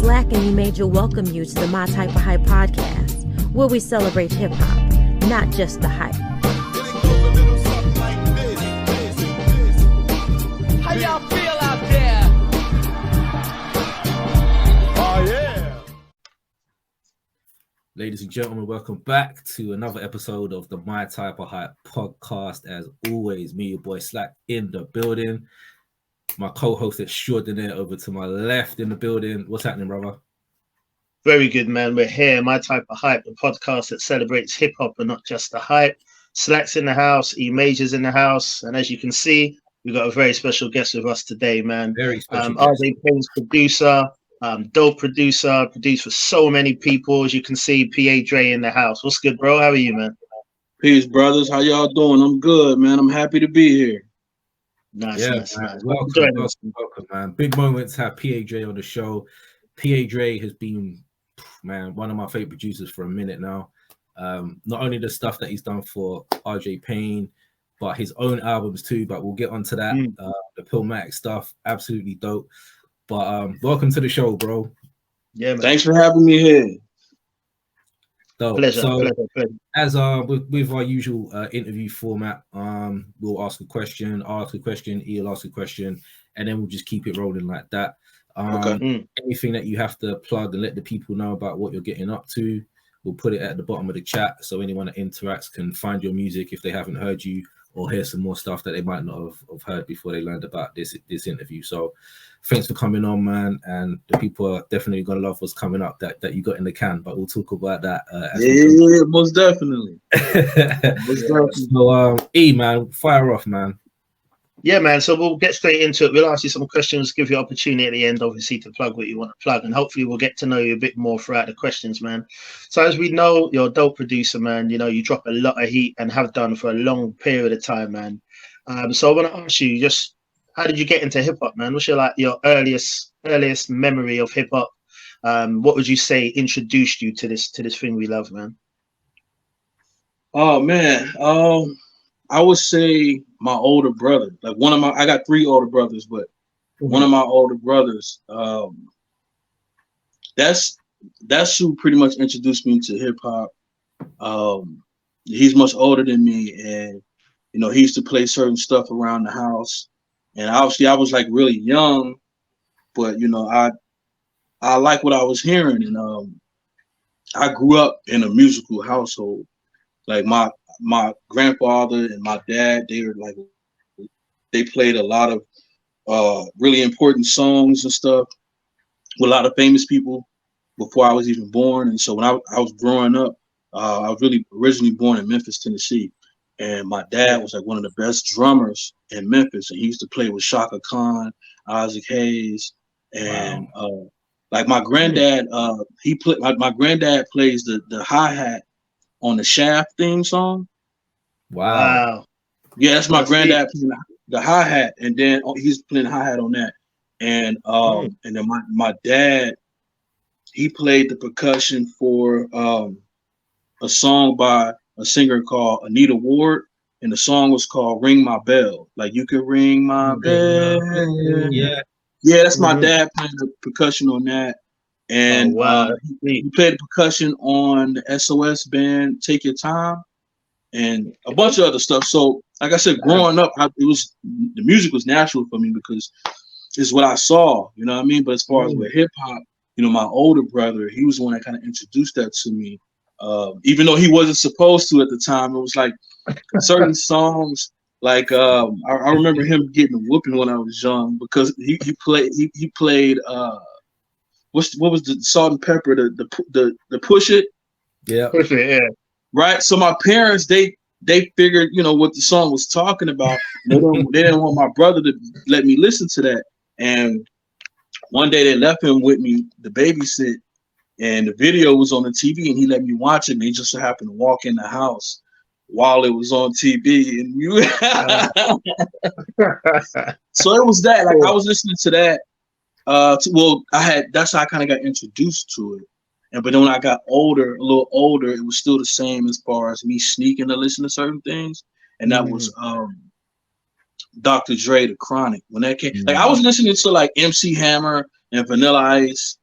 Slack and you Major welcome you to the My Type of Hype podcast, where we celebrate hip-hop, not just the hype. How y'all feel out there? Oh, yeah. Ladies and gentlemen, welcome back to another episode of the My Type of Hype podcast. As always, me, your boy Slack, in the building. My co-host extraordinaire over to my left in the building. What's happening, brother? Very good, man. We're here. My Type of Hype, the podcast that celebrates hip hop and not just the hype. Slack's in the house. E Major's in the house. And as you can see, we've got a very special guest with us today, man. Very special. RJ Payne's producer, dope producer, produced for so many people. As you can see, Padre in the house. What's good, bro? How are you, man? Peace, brothers. How y'all doing? I'm good, man. I'm happy to be here. Nice, Yeah, nice. Welcome, man. Big moments have Padre on the show. Padre has been, man, one of my favorite producers for a minute now. Not only the stuff that he's done for RJ Payne, but his own albums too. But we'll get onto that. The Pillmatic stuff, absolutely dope. But welcome to the show, bro. Yeah, man. Thanks for having me here. Dope. Pleasure. As with our usual interview format, we'll ask a question, he'll ask a question, and then we'll just keep it rolling like that. Anything that you have to plug and let the people know about what you're getting up to, we'll put it at the bottom of the chat so anyone that interacts can find your music if they haven't heard you or hear some more stuff that they might not have heard before they learned about this interview. So thanks for coming on, man, and the people are definitely gonna love what's coming up that you got in the can, but we'll talk about that most definitely. So E, man, fire off, man. Yeah, man. So we'll get straight into it. We'll ask you some questions, give you opportunity at the end, obviously, to plug what you want to plug, and hopefully we'll get to know you a bit more throughout the questions, man. So as we know, you're a dope producer, man. You know, you drop a lot of heat and have done for a long period of time, man. So I want to ask you, just how did you get into hip hop, man? What's your earliest memory of hip hop? What would you say introduced you to this thing we love, man? Oh man, I would say my older brother. Like I got three older brothers, but one of my older brothers, that's who pretty much introduced me to hip hop. He's much older than me, and you know, he used to play certain stuff around the house. And obviously I was like really young, but you know, I like what I was hearing, and I grew up in a musical household. Like my grandfather and my dad, they played a lot of really important songs and stuff with a lot of famous people before I was even born. And so when I was growing up, I was really originally born in Memphis, Tennessee. And my dad was like one of the best drummers in Memphis. And he used to play with Shaka Khan, Isaac Hayes. And like my granddad, my granddad plays the hi-hat on the Shaft theme song. Wow. Yeah, that's my granddad playing the hi-hat, and then he's playing the hi-hat on that. And and then my dad, he played the percussion for a song by a singer called Anita Ward, and the song was called Ring My Bell. Like, you can ring my bell. Yeah, that's my dad playing the percussion on that. And he played percussion on the SOS band Take Your Time and a bunch of other stuff. So like I said, growing up, the music was natural for me because it's what I saw, you know what I mean? But as far as with hip hop, you know, my older brother, he was the one that kind of introduced that to me. Even though he wasn't supposed to at the time, it was like certain songs. Like I remember him getting a whooping when I was young because he played what was the Salt and Pepper, the Push It? Yeah. Push It, yeah. Right. So my parents, they figured, you know, what the song was talking about. They didn't want my brother to let me listen to that. And one day they left him with me to babysit, and the video was on the TV, and he let me watch it. And he just so happened to walk in the house while it was on TV, and so it was that. Like I was listening to that. That's how I kind of got introduced to it. But then when I got a little older, it was still the same as far as me sneaking to listen to certain things. And that was Dr. Dre, The Chronic. When that came, like I was listening to like MC Hammer and Vanilla Ice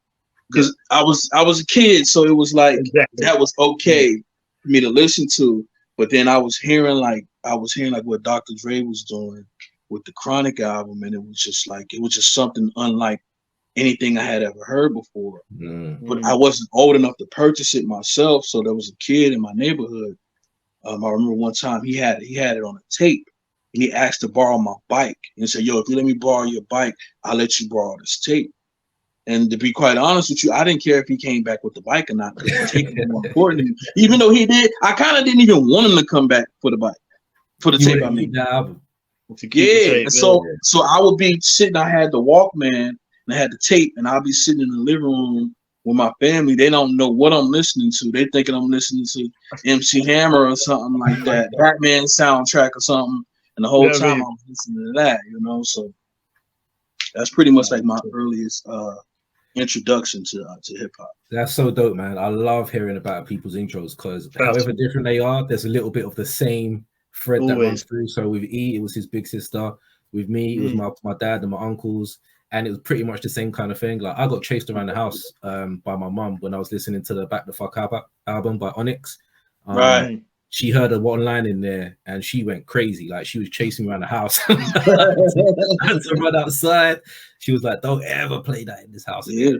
because I was a kid, so it was like that was okay for me to listen to. But then I was hearing like what Dr. Dre was doing with the Chronic album, and it was just something unlike anything I had ever heard before. But I wasn't old enough to purchase it myself, so there was a kid in my neighborhood. I remember one time he had it on a tape, and he asked to borrow my bike, and he said, "Yo, if you let me borrow your bike, I'll let you borrow this tape." And to be quite honest with you, I didn't care if he came back with the bike or not, because the tape was more important. Even though he did, I kind of didn't even want him to come back for the bike, for the tape. I mean, yeah. So I would be sitting. I had the Walkman and I had the tape, and I'll be sitting in the living room with my family. They don't know what I'm listening to. They thinking I'm listening to MC Hammer or something like that, Batman soundtrack or something. And the whole time I'm listening to that, you know. So that's pretty much like my earliest introduction to hip hop. That's so dope, man. I love hearing about people's intros, because however different they are, there's a little bit of the same thread that runs through. So with E, it was his big sister. With me, it was my dad and my uncles, and it was pretty much the same kind of thing. Like I got chased around the house by my mum when I was listening to the Back the Fuck Up album by Onyx. Right. She heard a one line in there and she went crazy. Like she was chasing me around the house. I had to run outside. She was like, "Don't ever play that in this house." Yeah.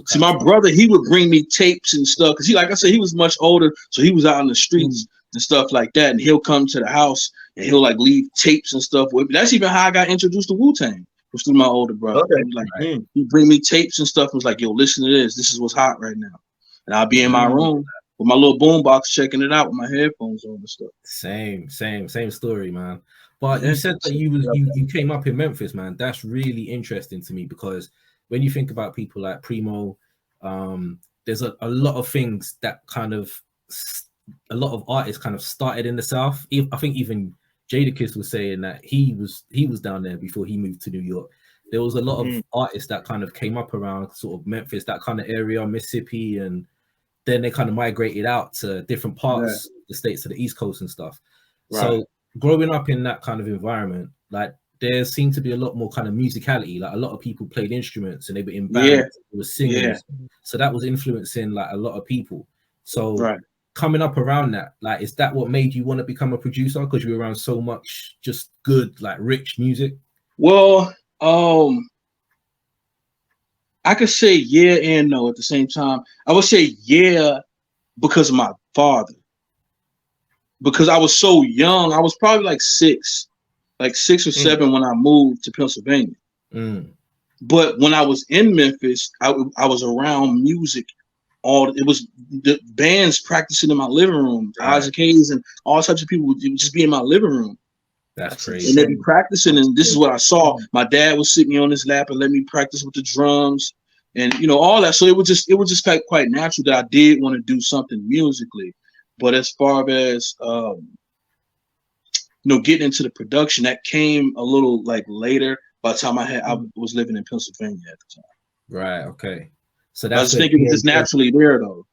See, my brother, he would bring me tapes and stuff, because he, like I said, he was much older, so he was out in the streets and stuff like that. And he'll come to the house and he'll like leave tapes and stuff with me. That's even how I got introduced to Wu-Tang, was through my older brother. Okay. He was like, he'd bring me tapes and stuff and was like, "Yo, listen to this. This is what's hot right now." And I'll be in my room with my little boombox, checking it out with my headphones on and stuff. Same story, man. But you said that you came up in Memphis, man. That's really interesting to me, because when you think about people like Primo, there's a lot of things that kind of, a lot of artists kind of started in the South. I think even Jadakiss was saying that he was down there before he moved to New York. There was a lot of artists that kind of came up around sort of Memphis, that kind of area, Mississippi, and then they kind of migrated out to different parts of the states, to the East Coast and stuff. Right. So growing up in that kind of environment, like there seemed to be a lot more kind of musicality. Like a lot of people played instruments and they were in bands, they were singers. So that was influencing like a lot of people. So coming up around that, like, is that what made you want to become a producer? Because you were around so much just good, like rich music? Well, I could say yeah and no at the same time. I would say yeah because of my father. Because I was so young. I was probably like six or seven when I moved to Pennsylvania. But when I was in Memphis, I was around music. It was the bands practicing in my living room. Isaac Hayes and all types of people would just be in my living room. That's crazy. And they'd be practicing, and this is what I saw. My dad would sit me on his lap and let me practice with the drums, and all that. So it was just quite natural that I did want to do something musically. But as far as getting into the production, that came a little like later. By the time I was living in Pennsylvania at the time. Right. Okay. So that's, I was thinking it was just naturally there though.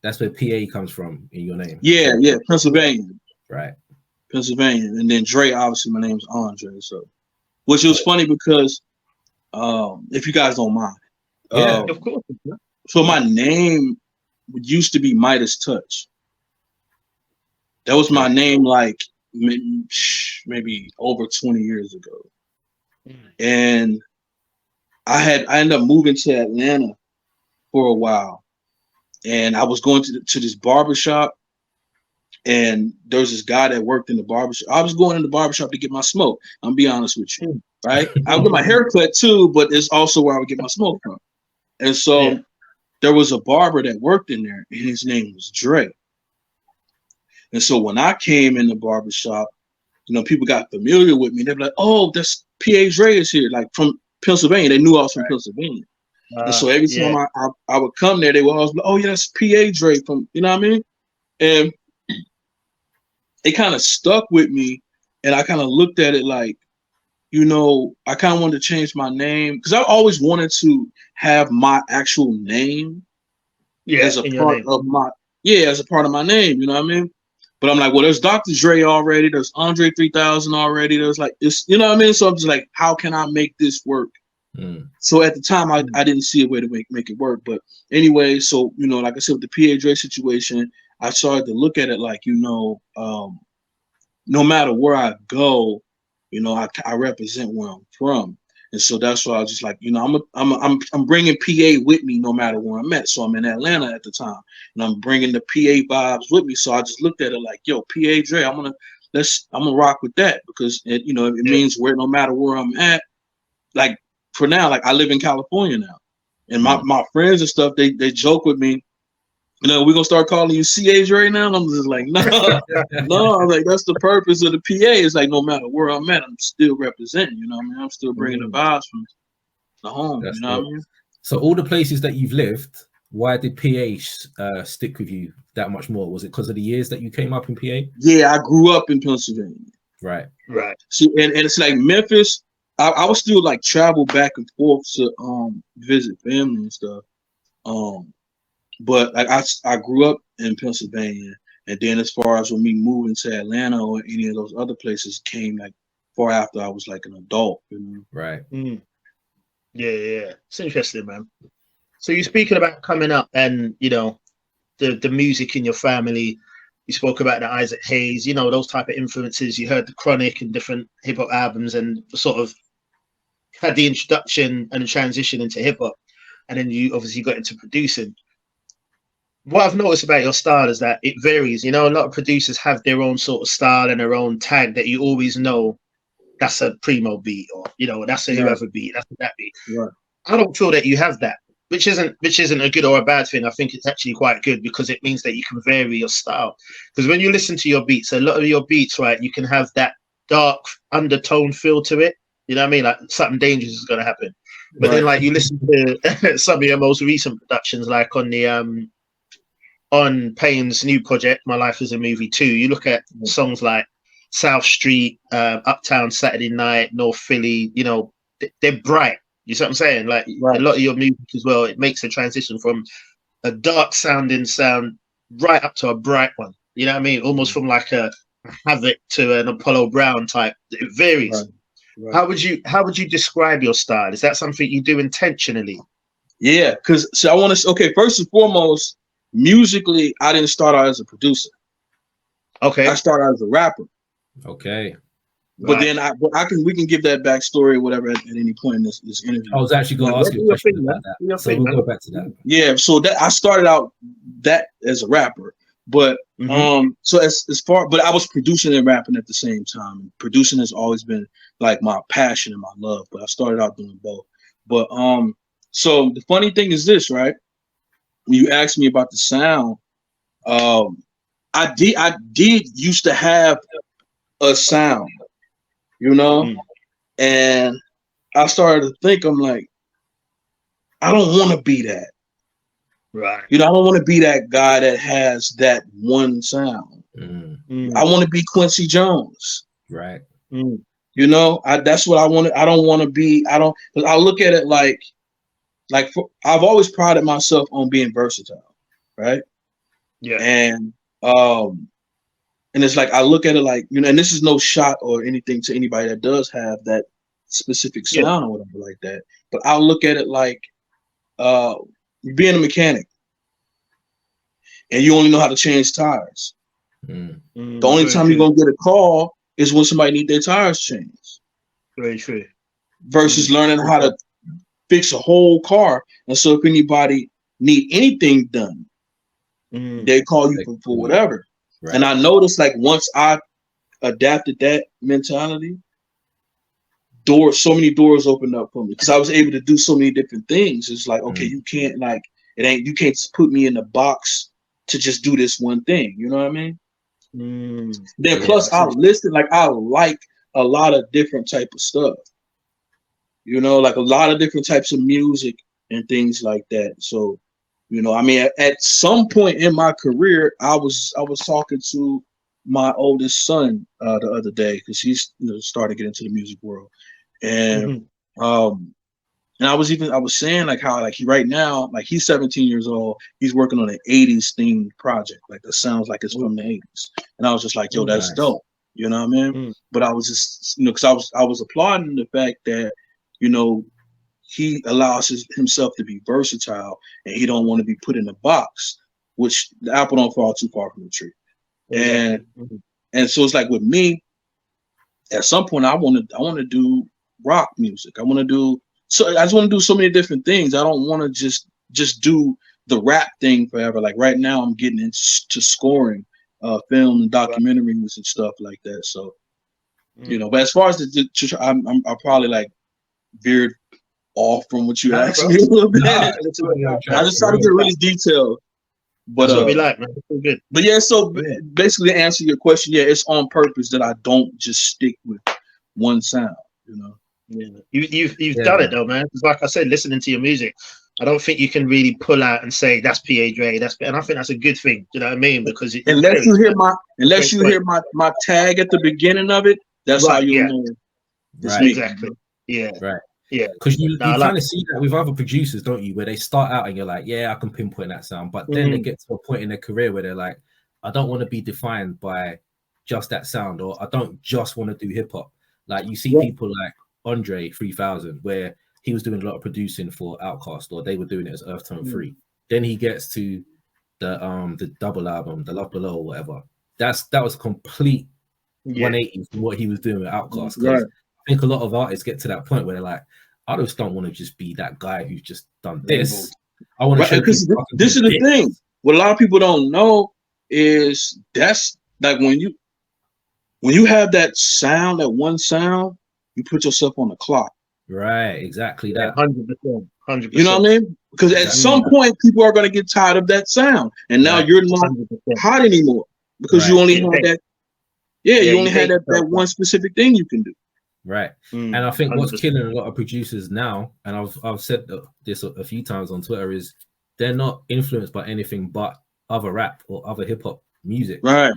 That's where PA comes from in your name. Yeah, Pennsylvania. Right. Pennsylvania, and then Dre. Obviously, my name's Andre. So, which was funny because, if you guys don't mind, of course. So my name used to be Midas Touch. That was my name, like maybe over 20 years ago, and I ended up moving to Atlanta for a while, and I was going to this barbershop. And there was this guy that worked in the barbershop. I was going in the barbershop to get my smoke. I'm gonna be honest with you, right? I would get my hair cut too, but it's also where I would get my smoke from. And so there was a barber that worked in there, and his name was Dre. And so when I came in the barbershop, people got familiar with me. They were like, "Oh, that's PA Dre is here," like from Pennsylvania. They knew I was from Pennsylvania. And so every time I would come there, they would always be like, "Oh yeah, that's PA Dre from," you know what I mean? And it kind of stuck with me, and I kind of looked at it like, I kind of wanted to change my name because I always wanted to have my actual name as a part of my name, you know what I mean? But I'm like, well, there's Dr. Dre already, there's Andre 3000 already, there's like this, you know what I mean? So I'm just like, how can I make this work So at the time, I didn't see a way to make it work. But anyway, so, you know, like I said, with the PA Dre situation, I started to look at it like, you know, no matter where I go, you know, I represent where I'm from. And so that's why I was just like, you know, I'm bringing PA with me no matter where I'm at. So I'm in Atlanta at the time, and I'm bringing the PA vibes with me. So I just looked at it like, yo, PA Dre, I'm gonna rock with that, because it, you know, it means where, no matter where I'm at, like for now, like I live in California now, and my friends and stuff, they joke with me, you know, we're gonna start calling you CA Dre now. And I'm just like, no, no. I'm like, that's the purpose of the PA. It's like, no matter where I'm at, I'm still representing. You know what I mean? I'm still bringing the vibes from the home. That's, you know what I mean? So all the places that you've lived, why did PA stick with you that much more? Was it because of the years that you came up in PA? Yeah, I grew up in Pennsylvania. Right. So and it's like Memphis. I would still like travel back and forth to visit family and stuff. But like I grew up in Pennsylvania, and then as far as when me moving to Atlanta or any of those other places came like far after I was like an adult, you know. Right. Yeah. It's interesting, man. So you're speaking about coming up and, you know, the music in your family. You spoke about the Isaac Hayes, you know, those type of influences. You heard the Chronic and different hip hop albums, and sort of had the introduction and the transition into hip hop. And then you obviously got into producing. What I've noticed about your style is that it varies. You know, a lot of producers have their own sort of style and their own tag that you always know that's a Primo beat, or, you know, that's a whoever beat, that's that beat. Right. I don't feel that you have that, which isn't a good or a bad thing. I think it's actually quite good, because it means that you can vary your style. Because when you listen to your beats, a lot of your beats, right, you can have that dark undertone feel to it. You know what I mean? Like something dangerous is going to happen. But then, like, you listen to some of your most recent productions, like on the on Payne's new project, My Life is a Movie 2, you look at songs like South Street, Uptown Saturday Night, North Philly, you know, they're bright. You see what I'm saying? Like a lot of your music as well, it makes a transition from a dark sounding sound right up to a bright one. You know what I mean? Almost from like a Havoc to an Apollo Brown type. It varies. Right. How would you describe your style? Is that something you do intentionally? Yeah, because so I want to. Okay, first and foremost, musically, I didn't start out as a producer. Okay, I started out as a rapper. Okay, but then we can give that backstory or whatever at any point in this interview. I was actually going to ask you a question about that, so we'll go back to that. Yeah, so that I started out that as a rapper, but so as far, but I was producing and rapping at the same time. And producing has always been like my passion and my love, but I started out doing both. But so the funny thing is this, right? When you asked me about the sound, I did used to have a sound, you know, and I started to think, I'm like, I don't want to be that. Right. You know, I don't want to be that guy that has that one sound. I want to be Quincy Jones. Right. You know, that's what I want. I don't want to be. I look at it like I've always prided myself on being versatile, right? Yeah. And it's like I look at it like, you know, and this is no shot or anything to anybody that does have that specific sound or whatever like that. But I'll look at it like being a mechanic, and you only know how to change tires. The only time you're gonna get a call is when somebody needs their tires changed. Very true. Versus learning how to fix a whole car. And so if anybody need anything done, they call you for whatever. Right. And I noticed, like, once I adapted that mentality, so many doors opened up for me, because I was able to do so many different things. It's like, okay, you can't, like, you can't just put me in the box to just do this one thing. You know what I mean? Then plus I listen, like, I like a lot of different type of stuff. You know, like a lot of different types of music and things like that. So, you know, I mean, at some point in my career, I was talking to my oldest son the other day, because he's, you know, starting to get into the music world, and and I was saying, like, how, like, he right now, like, he's 17 years old, he's working on an 80s themed project, like, that sounds like it's from the 80s, and I was just like, yo, that's dope, you know what I mean? But I was just, you know, because I was applauding the fact that, you know, he allows himself to be versatile, and he don't want to be put in a box, which the apple don't fall too far from the tree. And so it's like with me, at some point I want to do rock music. I just want to do so many different things. I don't want to just do the rap thing forever. Like right now I'm getting into scoring film and documentaries and stuff like that. So you know, but as far as I'm probably like veered off from what you asked me a little bit. I just try to get really detailed. But that's what we like, man. It's good. But yeah, so basically to answer your question, yeah, it's on purpose that I don't just stick with one sound, you know. Yeah, you've done it though, man. Because like I said, listening to your music, I don't think you can really pull out and say that's PA Dre. And I think that's a good thing. You know what I mean? Because unless you hear my tag at the beginning of it, that's how you know. Right, exactly. Yeah. Right. Yeah. Because you kind of see that with other producers, don't you? Where they start out and you're like, yeah, I can pinpoint that sound, but then they get to a point in their career where they're like, I don't want to be defined by just that sound, or I don't just want to do hip hop. Like you see people like Andre 3000, where he was doing a lot of producing for Outkast, or they were doing it as Earth Tone 3. Then he gets to the double album, The Love Below, or whatever. That was a complete 180 from what he was doing with Outkast. Right. I think a lot of artists get to that point where they're like, I just don't want to just be that guy who's just done this. I want to show because this is the thing. What a lot of people don't know is that's like when you have that sound, that one sound, you put yourself on the clock. Right, exactly that. 100%. You know what I mean? Because at some point, people are going to get tired of that sound, and now you're not 100%. Hot anymore because you only had that. Yeah, you only had that one specific thing you can do. Right. And I think 100%. What's killing a lot of producers now, and I've said this a few times on Twitter, is they're not influenced by anything but other rap or other hip hop music. Right.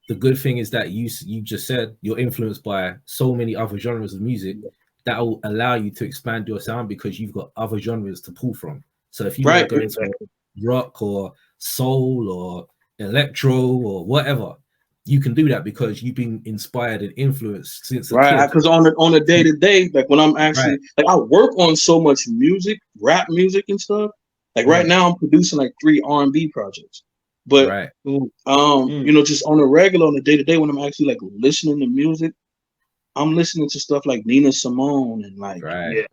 The good thing is that you just said you're influenced by so many other genres of music that will allow you to expand your sound because you've got other genres to pull from. So if you want to go into rock or soul or electro or whatever, you can do that because you've been inspired and influenced since because on a day-to-day, like when I'm actually like I work on so much music, rap music and stuff. Like right now I'm producing like 3 R&B projects. But you know, just on a regular, on a day-to-day, when I'm actually like listening to music, I'm listening to stuff like Nina Simone and like you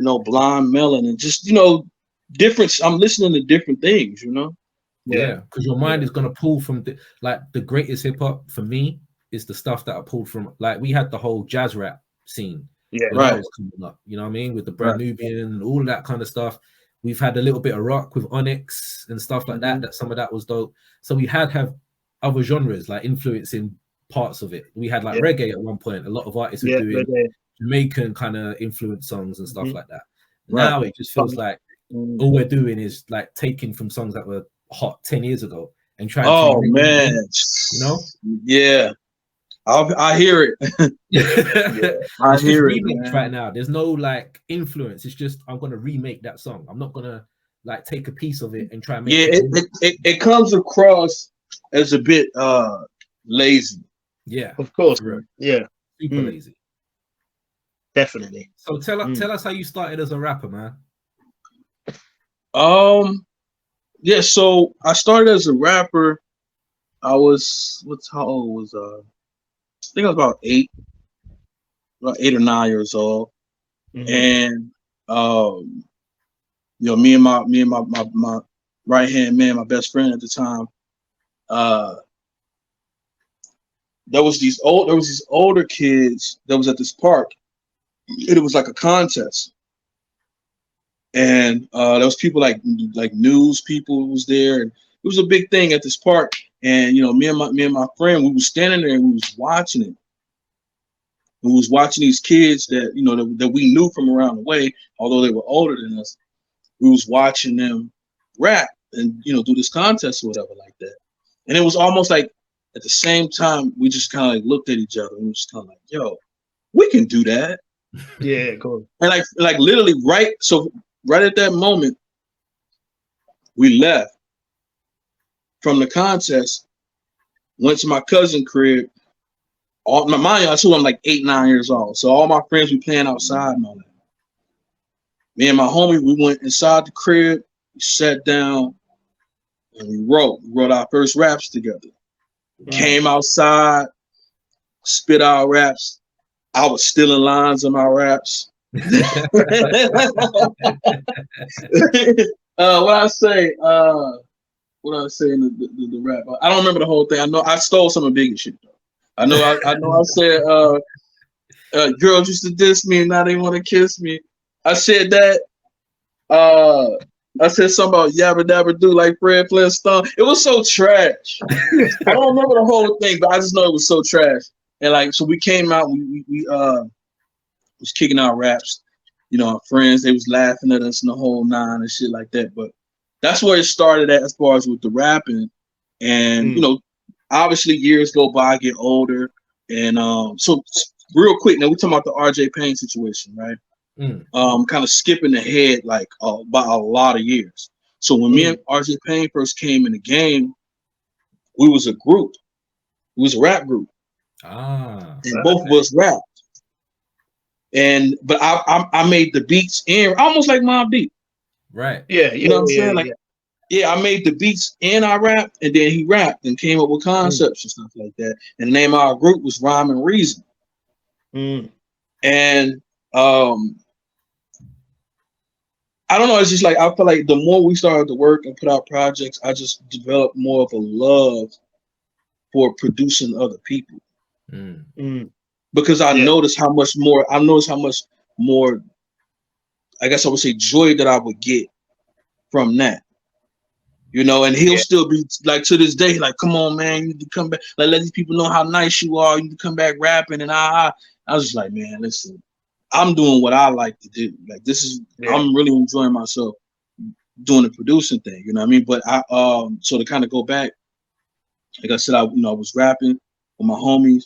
know, Blind Melon and just, you know, different. I'm listening to different things, you know. Yeah, because your mind is gonna pull from the greatest hip hop for me is the stuff that I pulled from. Like we had the whole jazz rap scene, that was coming up. You know what I mean, with the Brand Nubian and all of that kind of stuff. We've had a little bit of rock with Onyx and stuff like that. That some of that was dope. So we have other genres like influencing parts of it. We had like reggae at one point. A lot of artists were doing Jamaican kind of influence songs and stuff like that. Now it just feels like all we're doing is like taking from songs that were hot 10 years ago and trying to man, you know? Yeah. I hear it. I hear it right now. There's no like influence. It's just I'm gonna remake that song. I'm not gonna like take a piece of it and try and make it comes across as a bit lazy. Yeah, of course, bro. Yeah, super lazy. Definitely. So tell us how you started as a rapper, man. Yeah, so I started as a rapper. I was how old was I think I was about 8 or 9 years old. And you know, me and my right hand man, my best friend at the time, there was these older kids that was at this park. It was like a contest. And there was people like news people was there, and it was a big thing at this park. And you know, me and my friend, we was standing there and we was watching it. We was watching these kids that, you know, that we knew from around the way, although they were older than us. We was watching them rap and, you know, do this contest or whatever like that. And it was almost like at the same time we just kind of like looked at each other and we just kind of like, yo, we can do that. Yeah, cool. And like literally right at that moment, we left from the contest, went to my cousin's crib. Mind you, I told I'm like 8, 9 years old. So all my friends were playing outside and all that. Me and my homie, we went inside the crib, we sat down, and we wrote. We wrote our first raps together. Came outside, spit our raps. I was stealing lines of my raps. What I say in the rap? I don't remember the whole thing. I know I stole some of Biggie's shit though. I know I said girls used to diss me and now they want to kiss me. I said that. I said something about yabba dabba do like Fred Flintstone. It was so trash. I don't remember the whole thing, but I just know it was so trash. And like, so we came out, we was kicking out raps. You know, our friends, they was laughing at us in the whole nine and shit like that. But that's where it started at as far as with the rapping. And, you know, obviously years go by, I get older. And so real quick, now we're talking about the RJ Payne situation, right? Kind of skipping ahead like by a lot of years. So when me and RJ Payne first came in the game, we was a group. We was a rap group. And both of us rapped. But I made the beats in almost like Mobb Deep. Right. Yeah, you know what I'm saying? Like, I made the beats and I rapped, and then he rapped and came up with concepts and stuff like that. And the name of our group was Rhyme and Reason. And I don't know, it's just like I feel like the more we started to work and put out projects, I just developed more of a love for producing other people. Because I noticed how much more, I guess I would say, joy that I would get from that. You know, and he'll still be like to this day, like, come on, man, you need to come back. Like, let these people know how nice you are. You need to come back rapping. And I was just like, man, listen, I'm doing what I like to do. Like, this is, I'm really enjoying myself doing the producing thing. You know what I mean? But so to kind of go back, like I said, I was rapping with my homies,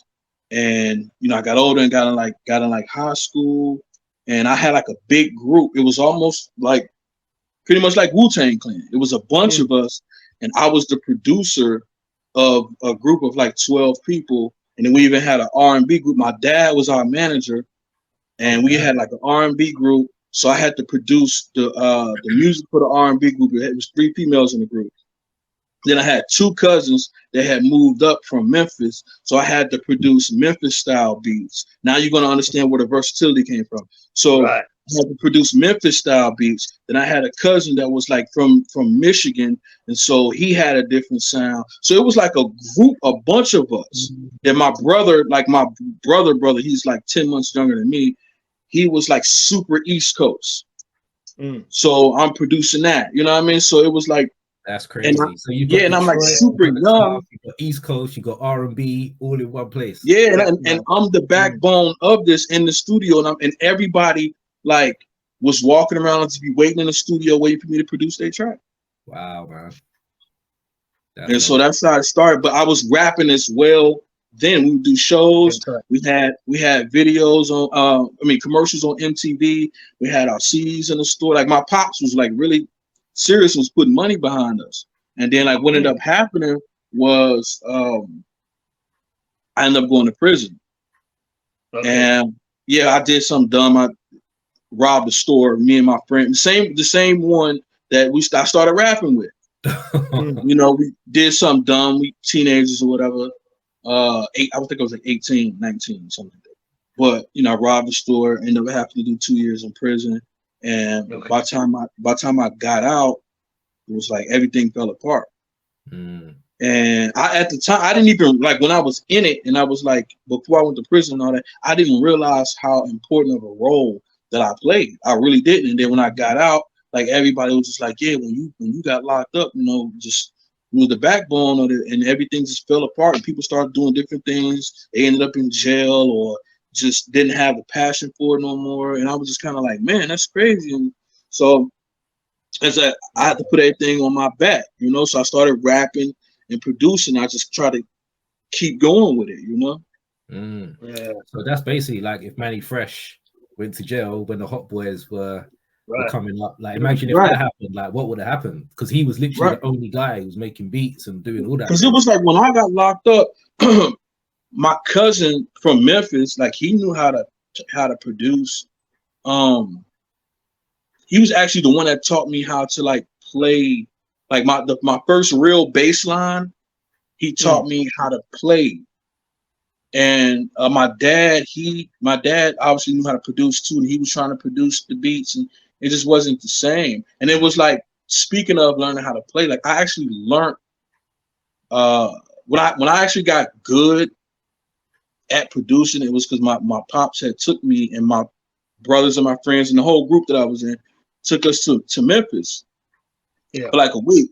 and you know, I got older and got in like high school, and I had like a big group. It was almost like pretty much like Wu-Tang Clan. It was a bunch of us, and I was the producer of a group of like 12 people. And then we even had an R&B group. My dad was our manager, and we had like an R&B group. So I had to produce the music for the R&B group. It was 3 females in the group. Then I had 2 cousins that had moved up from Memphis, so I had to produce Memphis-style beats. Now you're going to understand where the versatility came from. So I had to produce Memphis-style beats. Then I had a cousin that was like from Michigan, and so he had a different sound. So it was like a group, a bunch of us. Then my brother, he's like 10 months younger than me. He was like super East Coast. So I'm producing that. You know what I mean? So it was like, that's crazy. So you and I'm like super young. You got East Coast, you got R&B, all in one place. Yeah, and I'm the backbone of this in the studio, and everybody like was walking around to be waiting in the studio, waiting for me to produce their track. Wow, man. So that's how it started. But I was rapping as well. Then we would do shows. We had videos on, commercials on MTV. We had our CDs in the store. Like my pops was like really serious, was putting money behind us. And then like what ended up happening was I ended up going to prison. And I did something dumb. I robbed a store, me and my friend, the same one that I started rapping with. You know, we did something dumb. We teenagers or whatever. I think I was like 18, 19, something like that. But you know, I robbed the store, ended up having to do 2 years in prison. And by the time I got out, it was like everything fell apart. And at the time, I didn't even like when I was in it, and I was like, before I went to prison and all that, I didn't realize how important of a role that I played. I really didn't. And then when I got out, like everybody was just like, yeah, when you got locked up, you know, just you were the backbone of it, and everything just fell apart. And people started doing different things. They ended up in jail or just didn't have the passion for it no more. And I was just kind of like, man, that's crazy. And so as I had to put everything on my back, you know, so I started rapping and producing. I just try to keep going with it, you know. So that's basically like if Manny Fresh went to jail when the Hot Boys were coming up. Like imagine if that happened, like what would have happened? Because he was literally the only guy who was making beats and doing all that. Because it was like when I got locked up, my cousin from Memphis, like he knew how to produce. he was actually the one that taught me how to like play, like my first real bass line. He taught me how to play. And my dad obviously knew how to produce too, and he was trying to produce the beats, and it just wasn't the same. And it was like, speaking of learning how to play, like I actually learned when I actually got good at producing, it was because my pops had took me and my brothers and my friends and the whole group that I was in took us to Memphis for like a week,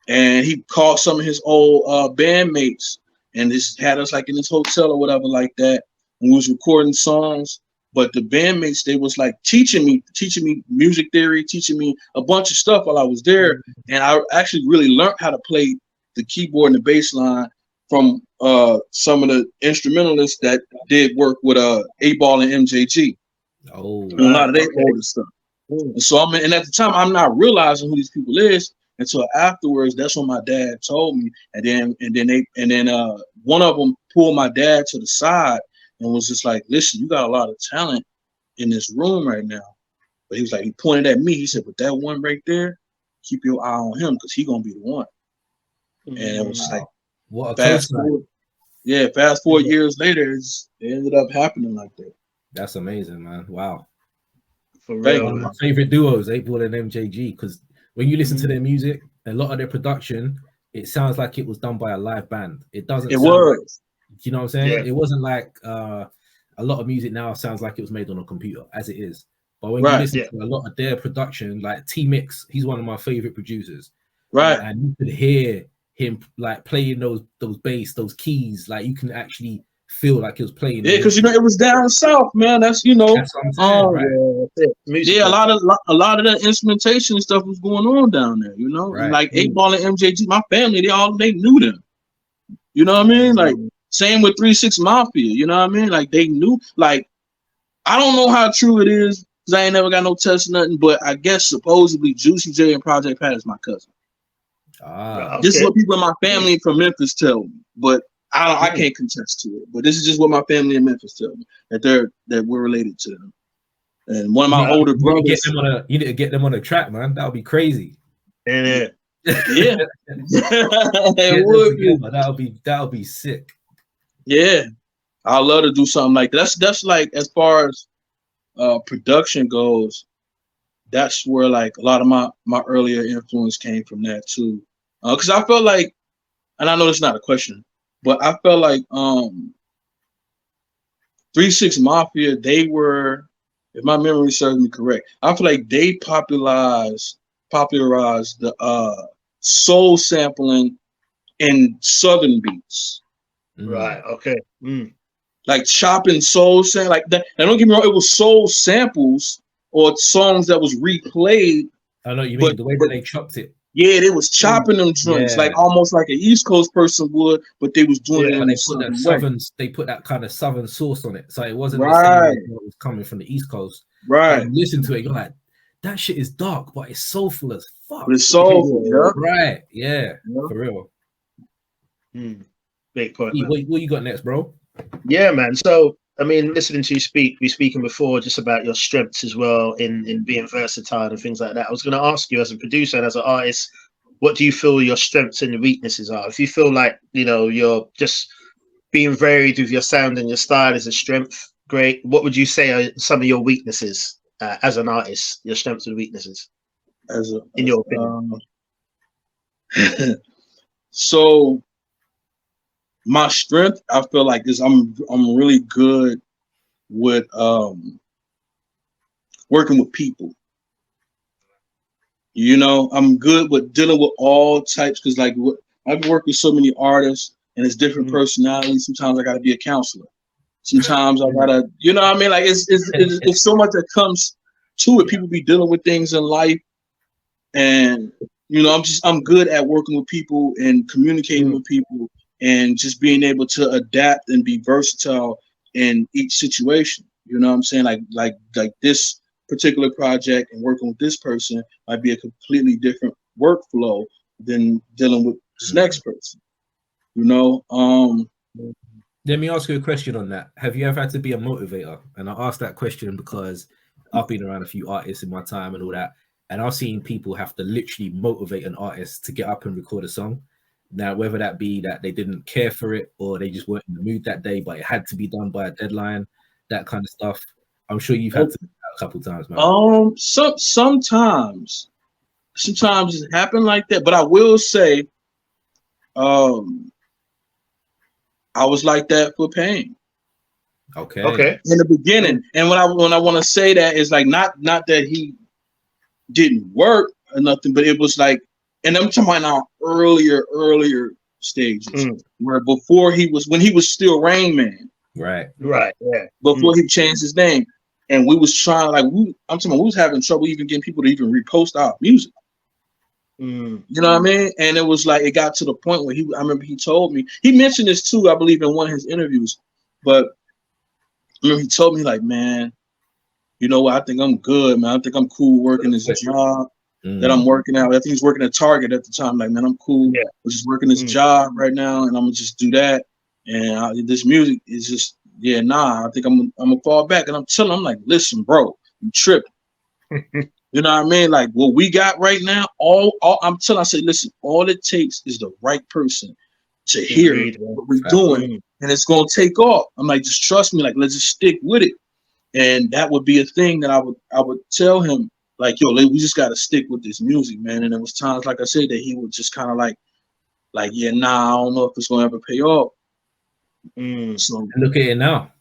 and he called some of his old bandmates and just had us like in this hotel or whatever like that, and we was recording songs. But the bandmates, they was like teaching me music theory, teaching me a bunch of stuff while I was there, and I actually really learned how to play the keyboard and the bass line from some of the instrumentalists that did work with 8Ball and MJG. Oh, and a lot of their older stuff. And so and at the time I'm not realizing who these people is until afterwards. That's when my dad told me, and then one of them pulled my dad to the side and was just like, "Listen, you got a lot of talent in this room right now." But he was like, he pointed at me. He said, "But that one right there, keep your eye on him because he gonna be the one." And it was like, what a fast forward years later, it ended up happening like that. That's amazing, man. Wow. For real. One of my favorite duos, 8Ball and MJG, because when you listen to their music, a lot of their production, it sounds like it was done by a live band. It doesn't. It was. You know what I'm saying? Yeah. It wasn't like a lot of music now sounds like it was made on a computer, as it is. But when you listen to a lot of their production, like T-Mix, he's one of my favorite producers. Right. And you could hear him like playing those bass, those keys, like you can actually feel like he was playing. Yeah, because it was down south, man. That's That's what I'm saying, right? Yeah, a lot of the instrumentation and stuff was going on down there, Right. And like 8Ball and MJG, my family, they knew them. You know what I mean? Like same with 3 6 Mafia, you know what I mean? Like they knew, like I don't know how true it is because I ain't never got no test or nothing, but I guess supposedly Juicy J and Project Pat is my cousin. This is what people in my family from Memphis tell me, but I can't contest to it. But this is just what my family in Memphis tell me, that we're related to them. And one of my older brothers, you need to get them on a track, man. That would be crazy. Yeah, that would be sick. Yeah, I love to do something like that. That's like, as far as production goes, that's where like a lot of my earlier influence came from that too. Because I felt like, and I know it's not a question, but I felt like 3 6 Mafia, they were, if my memory serves me correct, I feel like they popularized the soul sampling in Southern beats. Right. Okay. Like chopping soul sample like that. And don't get me wrong, it was soul samples or songs that was replayed. I know you mean the way that they chopped it. Yeah, they was chopping them joints like almost like an East Coast person would, but they was doing it in a southern way. They put that kind of southern sauce on it, so it wasn't the same as what was coming from the East Coast. Right. And you listen to it, you're like, that shit is dark, but it's soulful as fuck. It's soulful, yeah. Right? Yeah, for real. Big point. What you got next, bro? Yeah, man. So, I mean, listening to you speak, we speaking before just about your strengths as well in being versatile and things like that. I was going to ask you, as a producer and as an artist, what do you feel your strengths and your weaknesses are? If you feel like, you're just being varied with your sound and your style is a strength, great. What would you say are some of your weaknesses as an artist, your strengths and weaknesses, in your opinion? So my strength, I feel like, is I'm really good with working with people. I'm good with dealing with all types, because like I've worked with so many artists and it's different personalities. Sometimes I got to be a counselor. Sometimes I gotta, what I mean? Like it's so much that comes to it. People be dealing with things in life, and I'm good at working with people and communicating with people and just being able to adapt and be versatile in each situation. You know what I'm saying? Like this particular project and working with this person might be a completely different workflow than dealing with this next person. Let me ask you a question on that. Have you ever had to be a motivator? And I ask that question because I've been around a few artists in my time and all that, and I've seen people have to literally motivate an artist to get up and record a song. Now, whether that be that they didn't care for it or they just weren't in the mood that day, but it had to be done by a deadline, that kind of stuff. I'm sure you've had to do that a couple of times, man. Sometimes it happened like that, but I will say, I was like that for Payne. Okay. In the beginning, and when I want to say that is like not that he didn't work or nothing, but it was like, and I'm talking about now earlier stages where before when he was still Rain Man, right, yeah, before he changed his name, and we was trying I'm talking about we was having trouble even getting people to even repost our music. You know what I mean? And it was like it got to the point where I remember he told me, he mentioned this too, I believe in one of his interviews, but I remember he told me like, man, you know what? I think I'm good, man. I think I'm cool working this job that I'm working out. I think he's working at Target at the time. Like, man, I'm cool. Yeah. I'm just working this job right now, and I'm gonna just do that. And this music is just, I think I'm gonna fall back. And I'm telling him, I'm like, listen, bro, you tripping. You know what I mean? Like what we got right now, I say, listen, all it takes is the right person to hear what we're doing, and it's gonna take off. I'm like, just trust me, like let's just stick with it. And that would be a thing that I would tell him, like, yo, we just gotta stick with this music, man. And there was times, like I said, that he would just kind of like, yeah, nah, I don't know if it's gonna ever pay off. So look at it now.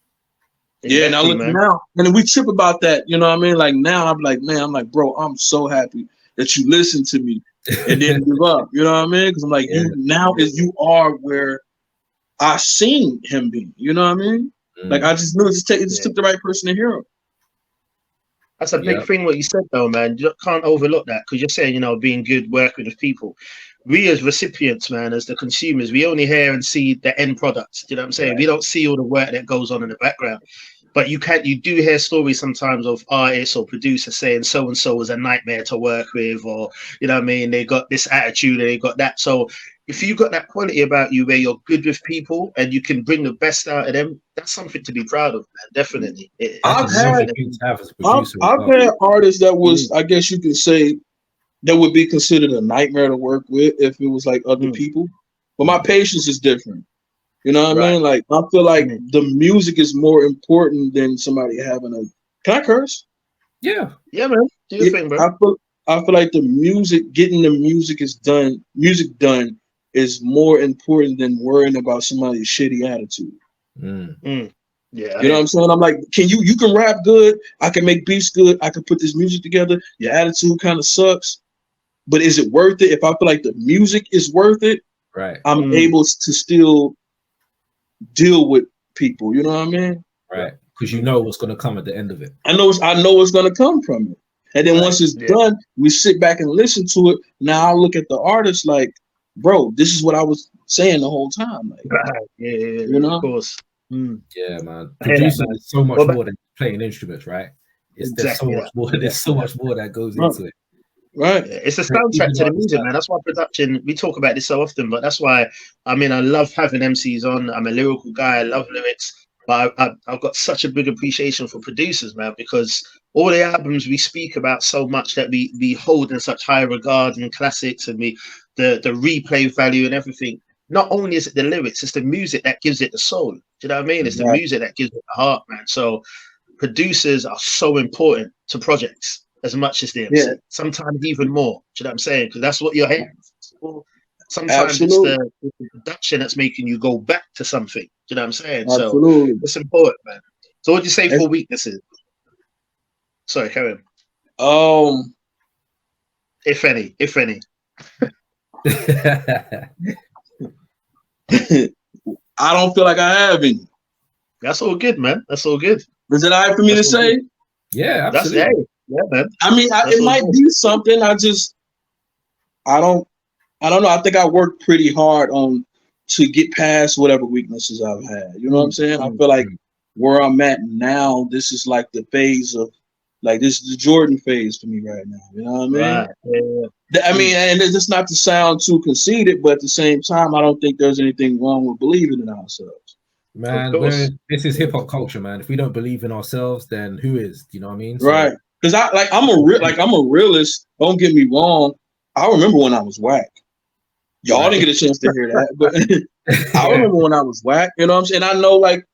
Yeah, now look now. And then we trip about that, you know what I mean? Like now I'm like, bro, I'm so happy that you listened to me and didn't give up. You know what I mean? Because I'm like, you are where I seen him be. You know what I mean? Like I just knew it just took the right person to hear him. That's a big thing what you said though, man. You can't overlook that because you're saying, being good, working with people. We as recipients, man, as the consumers, we only hear and see the end product. You know what I'm saying? Right. We don't see all the work that goes on in the background. But you do hear stories sometimes of artists or producers saying so and so was a nightmare to work with, or you know what I mean, they got this attitude and they got that. So if you got that quality about you where you're good with people and you can bring the best out of them, that's something to be proud of, man. Definitely. I've had artists that was, I guess you could say, that would be considered a nightmare to work with if it was like other people. But my patience is different. You know what I mean? Like I feel like the music is more important than somebody having a. Can I curse? Yeah, man. Do your thing, bro. I feel like getting the music done is more important than worrying about somebody's shitty attitude. Yeah, you know what I'm saying? I'm like, you can rap good, I can make beats good, I can put this music together. Your attitude kind of sucks, but is it worth it? If I feel like the music is worth it, right, I'm able to still deal with people. You know what I mean? Right, because you know what's going to come at the end of it. I know what's going to come from it, and then once it's done, we sit back and listen to it. Now I look at the artist like, bro, this is what I was saying the whole time. Like, you know, of course. Yeah, man. Producing is so much more than playing instruments, right? There's so much more. There's so much more that goes into it. Right. It's a soundtrack to the music, man. That's why production, we talk about this so often, but that's why, I mean, I love having MCs on. I'm a lyrical guy. I love lyrics, but I've got such a big appreciation for producers, man, because all the albums we speak about so much that we hold in such high regard and classics and the replay value and everything. Not only is it the lyrics, it's the music that gives it the soul. Do you know what I mean? It's the music that gives it the heart, man. So producers are so important to projects as much as the MC. Sometimes even more. Do you know what I'm saying? Because that's what you're hearing. Sometimes it's the production that's making you go back to something. Do you know what I'm saying? Absolutely. So it's important, man. So what do you say for weaknesses? Sorry, carry on. If any. I don't feel like I have any. That's all good, man. That's all good. Is it all right for me to say? Good. Yeah, absolutely. Yeah, man. I mean, it might be something. I don't know. I think I worked pretty hard to get past whatever weaknesses I've had. You know what I'm saying? I feel like where I'm at now, this is like the phase of, like, this is the Jordan phase for me right now. You know what I mean? Right. Yeah. I mean, and it's not to sound too conceited, but at the same time, I don't think there's anything wrong with believing in ourselves. Man, this is hip hop culture, man. If we don't believe in ourselves, then who is? Do you know what I mean? Right. Because I'm a realist. Don't get me wrong. I remember when I was whack. Y'all didn't get a chance to hear that, but I remember when I was whack. You know what I'm saying? I know, like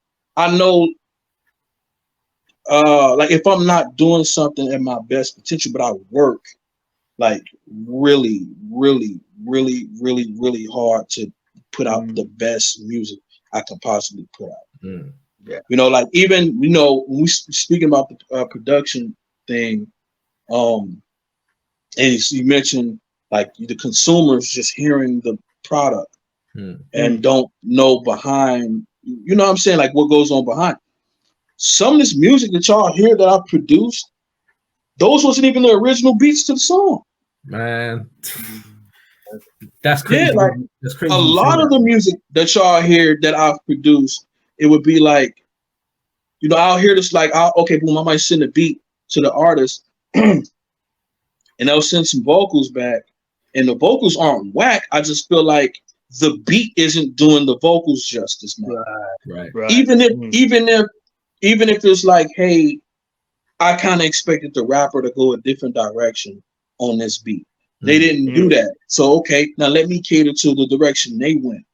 if I'm not doing something at my best potential, but I work like really, really, really, really, really hard to put out the best music I can possibly put out. Yeah. You know, like even, you know, when we speaking about the production thing, and you mentioned like the consumers just hearing the product and don't know behind, you know what I'm saying, like what goes on behind. Some of this music that y'all hear that I produced, those wasn't even the original beats to the song. Man, that's crazy. Yeah, like that's crazy. A lot of the music that y'all hear that I've produced, it would be like, you know, I'll hear this like, okay, boom, I might send a beat to the artist and they'll send some vocals back, and the vocals aren't whack. I just feel like the beat isn't doing the vocals justice now. Right. Even if it's like, hey, I kind of expected the rapper to go a different direction on this beat. They didn't do that. So, okay, now let me cater to the direction they went.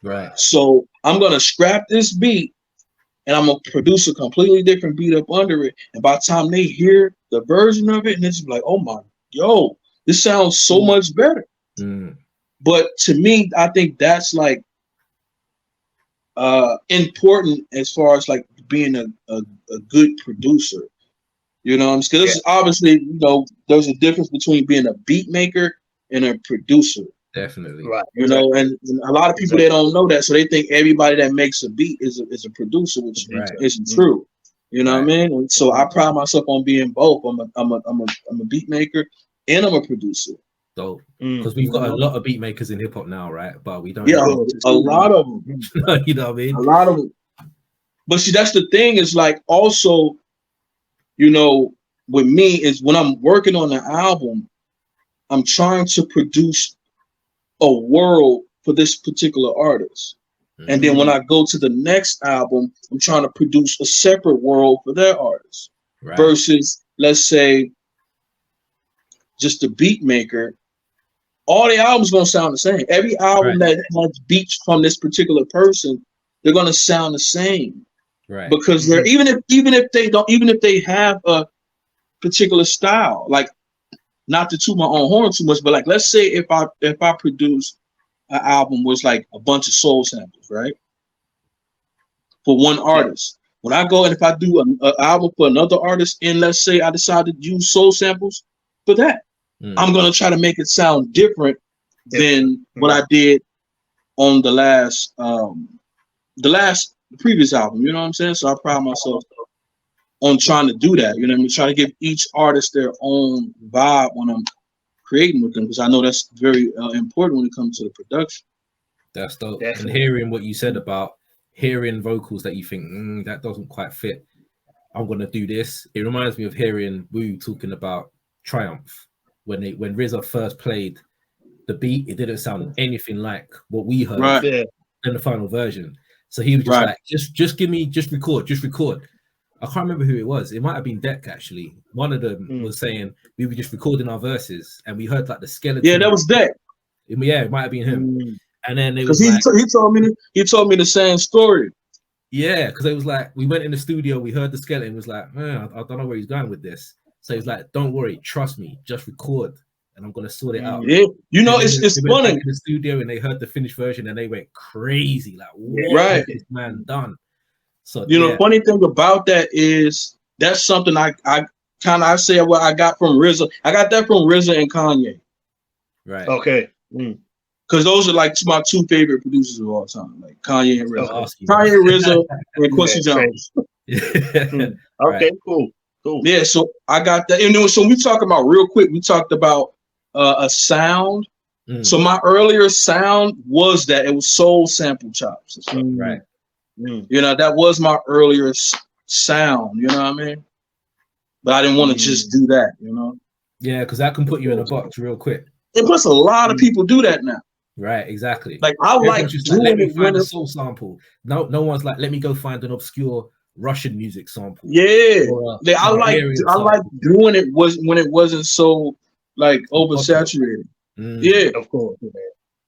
Right. So I'm going to scrap this beat and I'm going to produce a completely different beat up under it. And by the time they hear the version of it, and it's like, oh my, this sounds so much better. But to me, I think that's like important as far as like being a good producer. You know what I'm saying? Because obviously, you know, there's a difference between being a beat maker and a producer. Definitely. Right. You know, and a lot of people, they don't know that. So they think everybody that makes a beat is a producer, which isn't true. You know what I mean? And so I pride myself on being both. I'm a beat maker and I'm a producer. Dope. Because we've got a lot of beat makers in hip hop now, right? But we don't. Yeah, a lot of them. You know what I mean? A lot of them. But see, that's the thing. Is like also, you know, with me is when I'm working on an album, I'm trying to produce a world for this particular artist. And then when I go to the next album, I'm trying to produce a separate world for that artist. Versus, let's say, just a beat maker. All the albums gonna sound the same. Every album that has beats from this particular person, they're gonna sound the same. Because they're even if they have a particular style, like, not to toot my own horn too much, but like, let's say if I produce an album was like a bunch of soul samples, right? For one artist. When I go and if I do an album for another artist, and let's say I decide to use soul samples for that, I'm gonna try to make it sound different than what I did on the previous album. You know what I'm saying? So I pride myself on trying to do that. You know what I mean? Try to give each artist their own vibe when I'm creating with them, because I know that's very important when it comes to the production. That's dope. Definitely. And hearing what you said about hearing vocals that you think that doesn't quite fit, I'm gonna do this. It reminds me of hearing Wu talking about Triumph when RZA first played the beat. It didn't sound anything like what we heard in the final version. So he was just like, just record. I can't remember who it was. It might have been Deck, actually. One of them was saying we were just recording our verses and we heard like the skeleton. Yeah, that was Deck. Yeah, it might have been him. And then it was he told me the same story. Yeah, because it was like we went in the studio, we heard the skeleton, was like, I don't know where he's going with this. So he's like, don't worry, trust me, just record and I'm gonna sort it out. Yeah, you know, it's funny. In the studio and they heard the finished version and they went crazy, like, what is this man done? So you know, the funny thing about that is that's something I say what I got from RZA. I got that from RZA and Kanye. Right. Okay. Because those are like my two favorite producers of all time, like Kanye and RZA. Kanye, RZA, and Quincy Jones. Okay, cool. Yeah, so I got that. And so we talk about real quick. We talked about a sound. So my earlier sound was that it was soul sample chops. Right. You know, that was my earlier sound. You know what I mean? But I didn't want to just do that. You know? Yeah, because that can put you in a box real quick. And plus, a lot of people do that now. Right, exactly. Like I like just doing like, let me it find when a soul sample. No one's like, let me go find an obscure Russian music sample. yeah. Or Like, I like doing it when it wasn't so like oversaturated. Yeah, of course.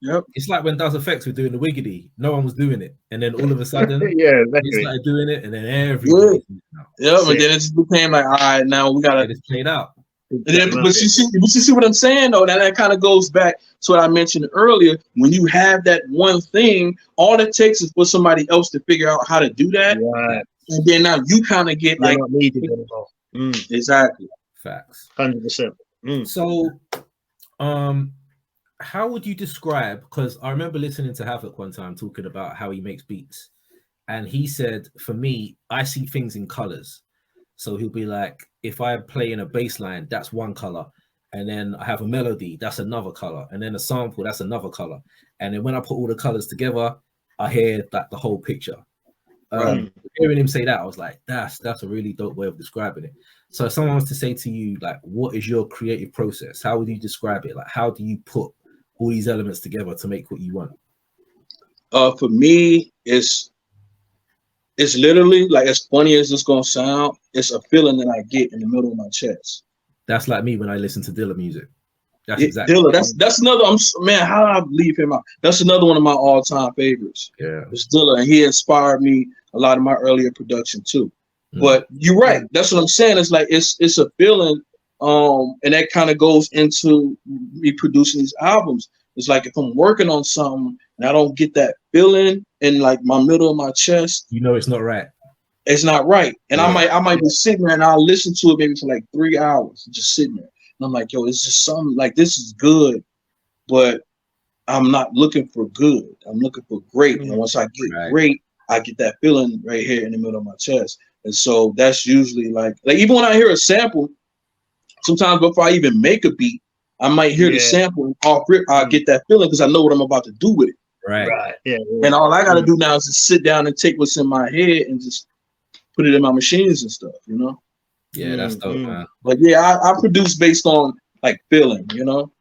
yep. It's like when Does Effects were doing the Wiggity, no one was doing it, and then all of a sudden, yeah, they started doing it, and then everybody. Yeah, but then it just became like, all right, now we gotta. It's played out. And then, but you see what I'm saying though. That kind of goes back to what I mentioned earlier. When you have that one thing, all it takes is for somebody else to figure out how to do that, right. And then now you kind of get You're like not needed anymore. Exactly. Facts. 100%. So, how would you describe? Because I remember listening to Havoc one time talking about how he makes beats, and he said, "For me, I see things in colors." So he'll be like, if I play in a bass line, that's one color. And then I have a melody, that's another color. And then a sample, that's another color. And then when I put all the colors together, I hear that the whole picture. Hearing him say that, I was like, that's a really dope way of describing it. So if someone was to say to you, like, what is your creative process? How would you describe it? Like, how do you put all these elements together to make what you want? For me, it's literally like, as funny as it's gonna sound, it's a feeling that I get in the middle of my chest. That's like me when I listen to Dilla music. That's exactly Dilla. That's another. Man, how did I leave him out? That's another one of my all-time favorites. Yeah, it's Dilla, and he inspired me a lot of my earlier production too. But you're right. That's what I'm saying. It's like it's a feeling, and that kind of goes into me producing these albums. It's like if I'm working on something and I don't get that feeling in like my middle of my chest, you know it's not right. It's not right. And I might be sitting there and I'll listen to it maybe for like 3 hours, just sitting there. And I'm like, yo, it's just something like, this is good, but I'm not looking for good. I'm looking for great. And once I get great, I get that feeling right here in the middle of my chest. And so that's usually like even when I hear a sample, sometimes before I even make a beat, I might hear the sample and off rip, I'll get that feeling because I know what I'm about to do with it. Right. Yeah. And all I got to do now is just sit down and take what's in my head and just put it in my machines and stuff, you know? Yeah, that's dope, man. But yeah, I produce based on like feeling, you know?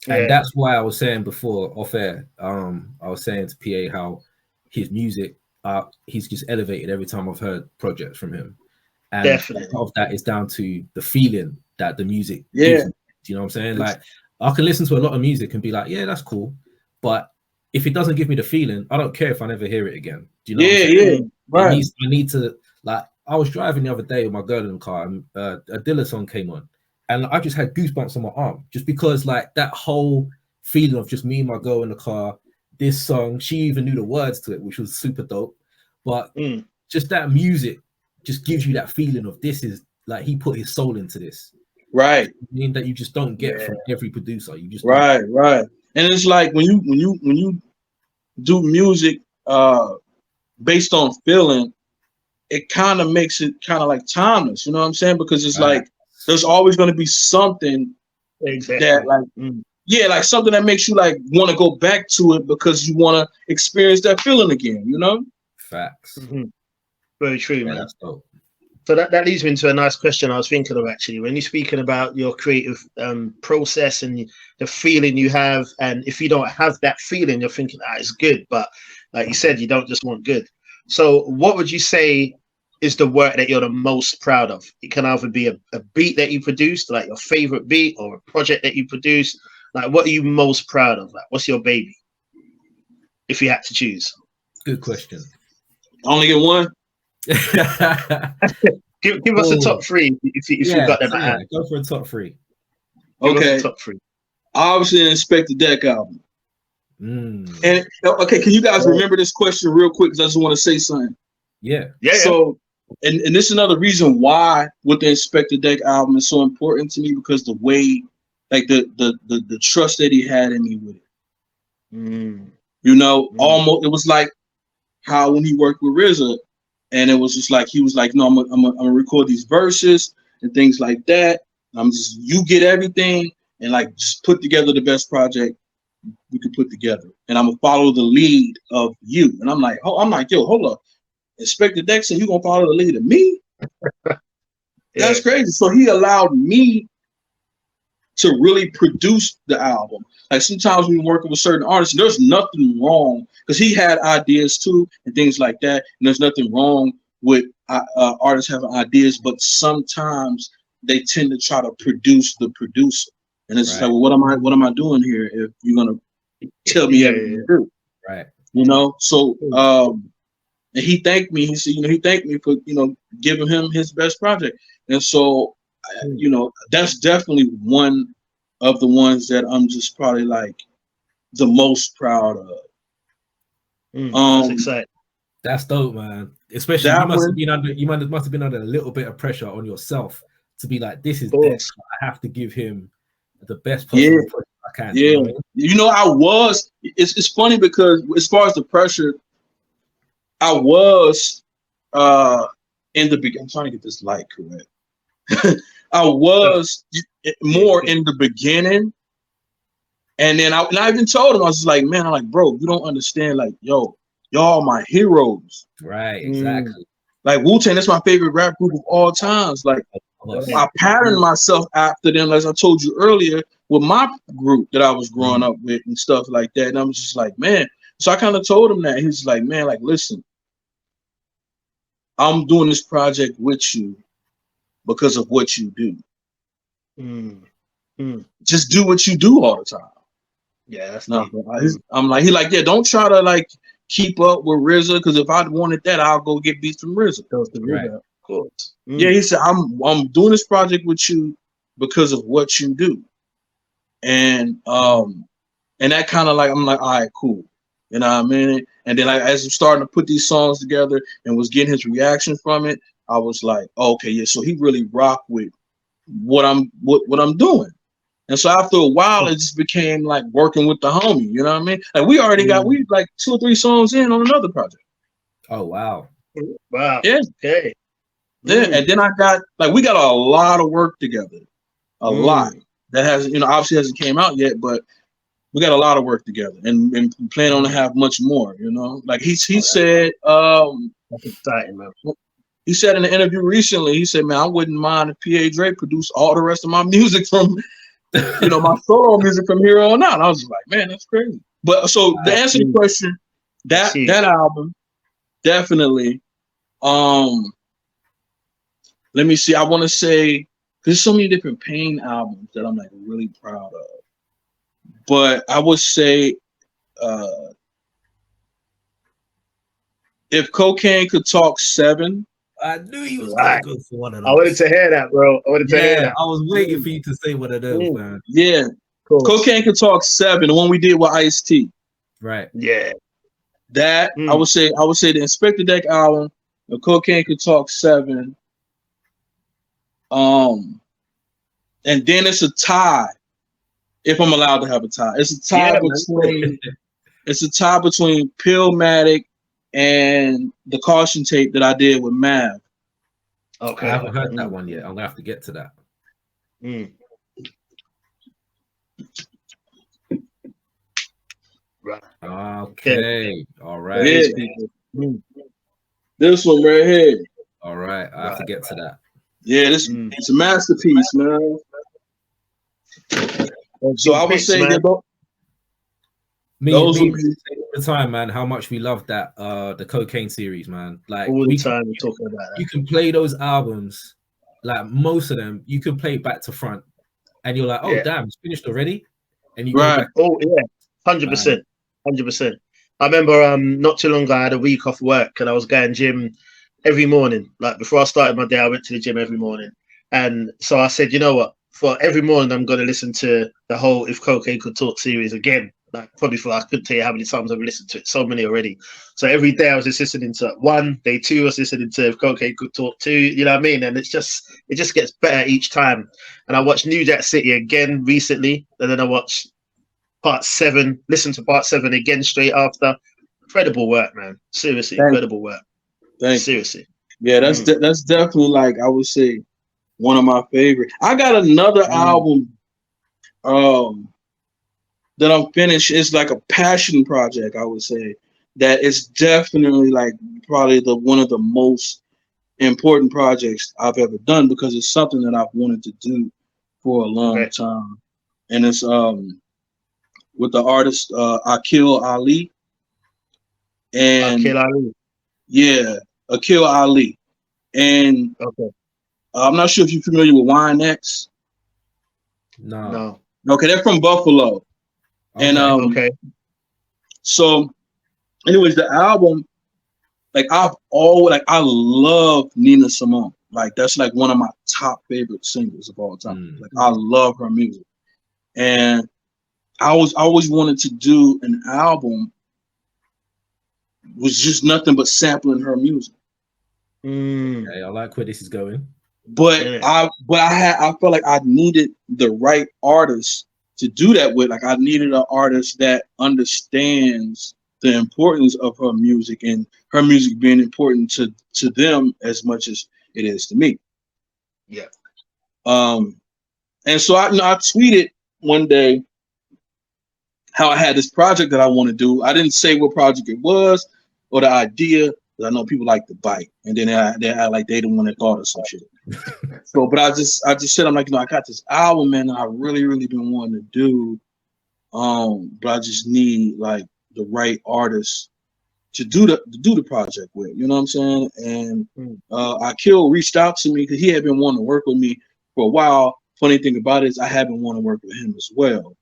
And that's why I was saying before off air, I was saying to PA how his music, he's just elevated every time I've heard projects from him. And definitely part of that is down to the feeling that the music gives me. Do you know what I'm saying? Like I can listen to a lot of music and be like, yeah, that's cool. But if it doesn't give me the feeling, I don't care if I never hear it again. Do you know what I'm saying? Right. I need to, like, I was driving the other day with my girl in the car and a Dilla song came on and I just had goosebumps on my arm just because like that whole feeling of just me and my girl in the car, this song, she even knew the words to it, which was super dope. But just that music just gives you that feeling of this is like, he put his soul into this. Right. I mean, that you just don't get from every producer. You just right. And it's like when you do music based on feeling, it kind of makes it kind of like timeless. You know what I'm saying? Because it's like there's always going to be something that like like something that makes you like want to go back to it because you want to experience that feeling again. You know? Facts. Very true, man. That's dope. So that leads me into a nice question I was thinking of actually. When you're speaking about your creative process and the feeling you have, and if you don't have that feeling, you're thinking, it's good. But like you said, you don't just want good. So what would you say is the work that you're the most proud of? It can either be a beat that you produced, like your favorite beat, or a project that you produced. Like, what are you most proud of? Like, what's your baby? If you had to choose. Good question. Only get one? give us a top three if you've got them. Go for a top three. Okay. Top three. Obviously, Inspect the Deck album. And okay, can you guys remember this question real quick? Because I just want to say something. Yeah. So, and this is another reason why with the Inspect the Deck album is so important to me, because the way, like the trust that he had in me with it. You know, almost it was like how when he worked with RZA. And it was just like, he was like, no, I'm gonna record these verses and things like that. You get everything and like just put together the best project we could put together. And I'm gonna follow the lead of you. And I'm like, yo, hold up. Inspect the Deck said you gonna follow the lead of me? That's crazy. So he allowed me to really produce the album. Like sometimes when you're working with certain artists, there's nothing wrong because he had ideas too and things like that. And there's nothing wrong with artists having ideas, but sometimes they tend to try to produce the producer. And it's like, well, what am I doing here if you're gonna tell me everything to do? Right. You know, so and he thanked me. He said, he thanked me for, giving him his best project. And so, that's definitely one of the ones that I'm just probably like the most proud of. That's exciting. That's dope, man. Especially you must have been under a little bit of pressure on yourself to be like, this is this. I have to give him the best possible pressure I can. Yeah. I was. It's funny because as far as the pressure, I was in the beginning. I'm trying to get this light correct. I was more in the beginning, and then I even told him, I was like, man, I'm like, bro, you don't understand. Like, yo, y'all my heroes. Right, exactly. Like Wu-Tang, that's my favorite rap group of all times. Like, I patterned myself after them, as I told you earlier, with my group that I was growing up with and stuff like that. And I'm just like, man. So I kind of told him that. He's like, man, like, listen, I'm doing this project with you because of what you do. Just do what you do all the time. Yeah, that's I'm like, yeah, don't try to like keep up with RZA, because if I wanted that, I'll go get beats from RZA. Right. Of course. Yeah, he said, I'm doing this project with you because of what you do. And that kind of like, I'm like, all right, cool. You know what I mean? And then as I'm starting to put these songs together and was getting his reaction from it, I was like, oh, okay, yeah. So he really rocked with what I'm doing. And so after a while, it just became like working with the homie. You know what I mean? Like we like 2 or 3 songs in on another project. Oh wow. Wow. Yeah. Okay. Yeah. And then we got a lot of work together. A lot that hasn't, obviously hasn't came out yet, but we got a lot of work together and plan on to have much more, Like he said, that's exciting, man. He said in an interview recently, he said, man, I wouldn't mind if P.A. Dre produced all the rest of my music from, my solo music from here on out. I was just like, man, that's crazy. But so to answer the question, that album, definitely, let me see. I want to say, there's so many different Payne albums that I'm like really proud of. But I would say, if Cocaine Could Talk 7. I knew you was gonna go for one of those. I wanted to hear that, bro. I was waiting for you to say one of those, man. Yeah. Cocaine Could Talk 7, the one we did with Ice-T. Right. Yeah. That I would say the Inspector Deck album, the Cocaine Could Talk 7. And then it's a tie. If I'm allowed to have a tie, it's a tie between Pillmatic and the Caution tape that I did with Mav. Okay, I haven't heard that one yet. I'm gonna have to get to that. Right. Okay. All right. Yeah. This one right here. All right. I have to get to that. Yeah, it's a masterpiece, man. So I would say that those would be the time, man. How much we love that the Cocaine series, man. Like all the time we're talking about that. You can play those albums, like most of them, you can play back to front, and you're like, oh damn, it's finished already. And you go back. Oh yeah, 100%, 100%. I remember not too long ago I had a week off work and I was going gym every morning. Like before I started my day, I went to the gym every morning, and so I said, you know what? For every morning, I'm going to listen to the whole If Cocaine Could Talk series again. Like probably I couldn't tell you how many times I've listened to it. So many already. So every day I was just listening to one. Day 2 I was listening to If Cocaine Could Talk 2. You know what I mean? And it just gets better each time. And I watched New Jack City again recently, and then I watched Part 7. Listened to Part 7 again straight after. Incredible work, man. Seriously, incredible work. Seriously. Yeah, that's definitely like I would say one of my favorite. I got another album that I'm finished. It's like a passion project, I would say, that is definitely like probably one of the most important projects I've ever done, because it's something that I've wanted to do for a long time. and it's with the artist Akil Ali. And Akil Ali. Yeah, Akil Ali. And Okay. I'm not sure if you're familiar with YNX. No. Okay, they're from Buffalo. Okay. And Okay. So anyways, the album, like I love Nina Simone. Like that's like one of my top favorite singers of all time. Like I love her music. And I always wanted to do an album was just nothing but sampling her music. Okay, I like where this is going. But I felt like I needed the right artist to do that with. Like I needed an artist that understands the importance of her music and her music being important to them as much as it is to me. Yeah. And so I tweeted one day how I had this project that I want to do. I didn't say what project it was or the idea, because I know people like to bite, and then they act like they the one that thought of some shit. So, but I just said, I'm like, I got this album, man, I really, really been wanting to do, but I just need like the right artist to do the project with, you know what I'm saying? And Akil reached out to me because he had been wanting to work with me for a while. Funny thing about it is I have been wanting to work with him as well,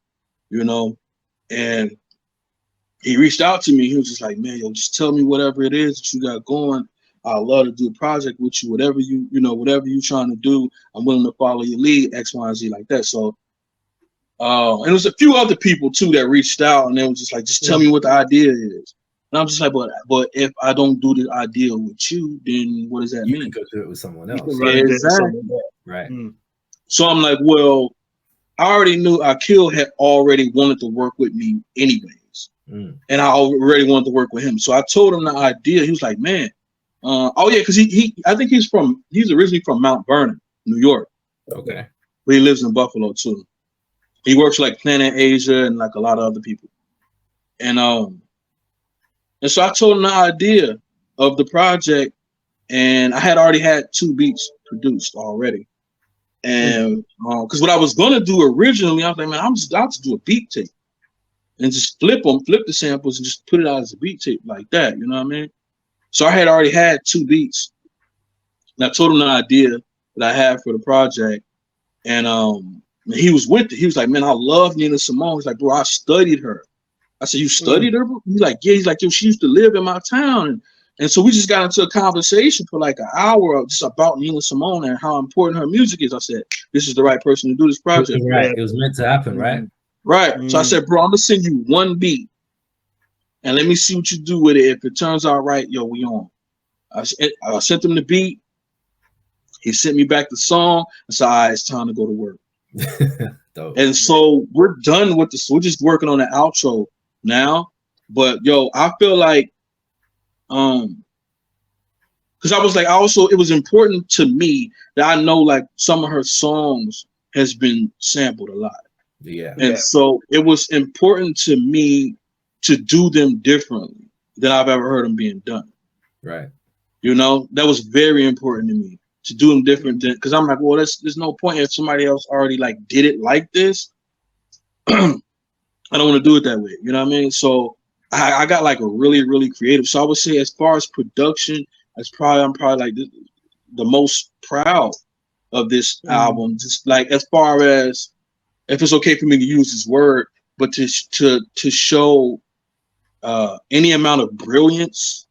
you know, and he reached out to me. He was just like, man, yo, just tell me whatever it is that you got going. I'd love to do a project with you, whatever you're trying to do. I'm willing to follow your lead, X, Y, and Z, like that. So, and there was a few other people too that reached out, and they was just like, just tell me what the idea is. And I'm just like, but if I don't do the idea with you, then what does that mean? You can go do it with someone else. Exactly. Right. So I'm like, well, I already knew Akil had already wanted to work with me anyways. And I already wanted to work with him. So I told him the idea. He was like, man, because I think he's originally from Mount Vernon, New York. Okay. But he lives in Buffalo too. He works like Planet Asia and like a lot of other people. And so I told him the idea of the project, and I had already had 2 beats produced already. And because what I was gonna do originally, I was like, man, I'm just about to do a beat tape and just flip the samples and just put it out as a beat tape like that, you know what I mean? So I had already had 2 beats, and I told him the idea that I had for the project, and he was with it. He was like, man, I love Nina Simone. He's like, bro, I studied her. I said, you studied her, bro? He's like, yeah. He's like, yo, she used to live in my town. And so we just got into a conversation for like an hour just about Nina Simone and how important her music is. I said, this is the right person to do this project. Right. It was meant to happen, right? Right. So I said, bro, I'm gonna send you 1 beat and let me see what you do with it. If it turns out right, yo, we on. I sent him the beat. He sent me back the song. I said, all right, it's time to go to work. And so we're done with this. We're just working on the outro now. But yo, I feel like because I was like, it was important to me that I know like some of her songs has been sampled a lot. Yeah. And so it was important to me to do them differently than I've ever heard them being done. Right. You know, that was very important to me to do them different because I'm like, well, there's no point if somebody else already like did it like this. I don't want to do it that way. You know what I mean? So I got like a really, really creative. So I would say as far as production, I'm probably like the most proud of this album. Just like as far as if it's okay for me to use this word, but to show any amount of brilliance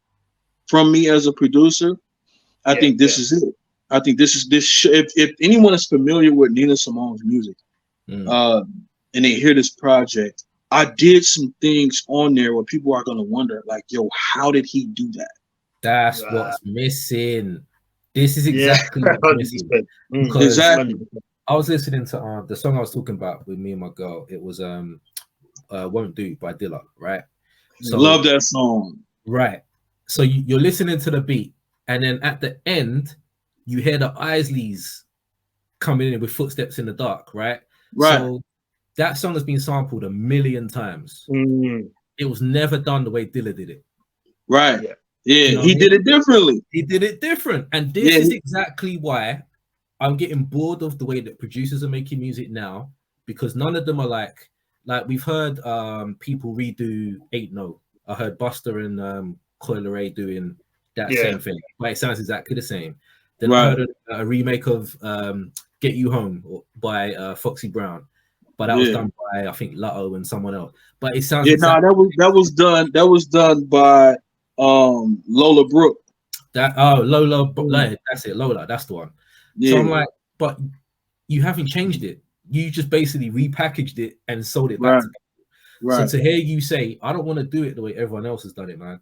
from me as a producer, I think this is it. I think if anyone is familiar with Nina Simone's music, and they hear this project, I did some things on there where people are gonna wonder, like, yo, how did he do that? That's what's missing. This is exactly what's missing. Exactly. I was listening to the song I was talking about with me and my girl. It was Won't Do by Dilla, right? So, love that song. Right. So you're listening to the beat, and then at the end, you hear the Isleys coming in with Footsteps in the Dark, right? Right. So that song has been sampled 1,000,000 times. It was never done the way Dilla did it. Right. Yeah. You know he did it differently. He did it different. And this is exactly why I'm getting bored of the way that producers are making music now, because none of them are like we've heard people redo Ain't No. I heard Buster and Coi Leray doing that same thing, but it sounds exactly the same. Then I heard a remake of Get You Home by Foxy Brown, but that was done by I think Lotto and someone else. But it sounds that was done by Lola Brooke. Lola, that's it, Lola, that's the one. So I'm like, but you haven't changed it. You just basically repackaged it and sold it back to people. So to hear you say, I don't want to do it the way everyone else has done it, man,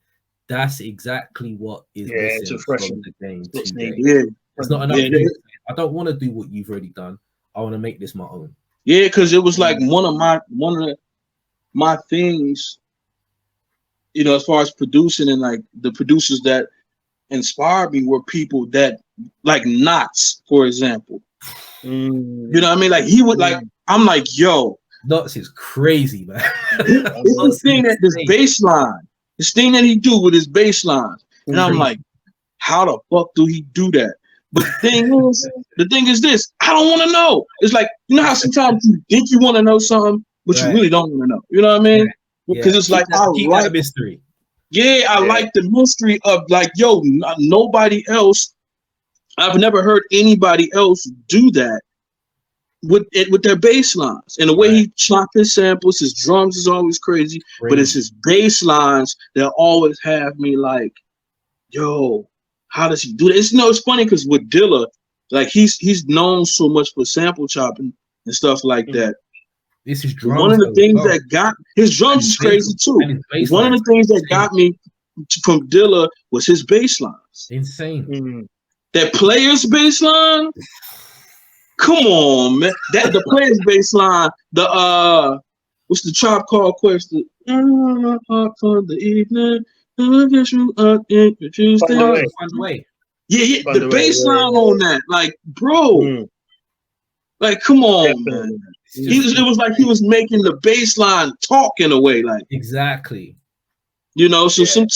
that's exactly what is missing from the game today. It's not enough. I don't want to do what you've already done. I want to make this my own. Yeah, because it was like one of my things, you know, as far as producing, and like the producers that inspired me were people that like Knots, for example. You know what I mean? Like he would like, I'm like, yo, Knots is crazy, man. It's the thing that this bass line, this thing that he do with his bass line. And I'm like, how the fuck do he do that? But the thing is this, I don't want to know. It's like, you know how sometimes you think you want to know something, but you really don't want to know. You know what I mean? Because it's like, I like the mystery. Yeah, I like the mystery of like, yo, nobody else. I've never heard anybody else do that with their bass lines. And the way he chops his samples, his drums is always crazy, but it's his bass lines that always have me like, yo, how does he do that? It's funny because with Dilla, like he's known so much for sample chopping and stuff like that. This is drums. One of the things that got his drums is crazy too. One of the things that got me from Dilla was his bass lines. Insane. That Players bass line. Come on, man. That the Players bass line. The what's the Tribe Called Quest? The evening. Find a way. Yeah, the bass line on that, like, bro, like, come on, man. It was like he was making the bass line talk in a way, like exactly. You know, so some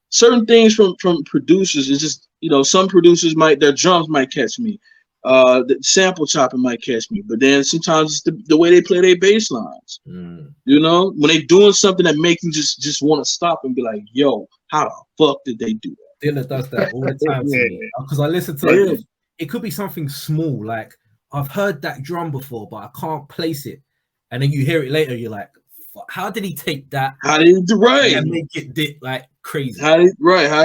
certain things from producers is just, you know, some producers their drums might catch me, the sample chopping might catch me, but then sometimes it's the way they play their bass lines. You know, when they doing something that make you just want to stop and be like, yo, how the fuck did they do that? Dilla does that all the time to me because I listen to it. It could be something small, like I've heard that drum before, but I can't place it, and then you hear it later, you're like, how did he take that? How did he do and make it like crazy? How did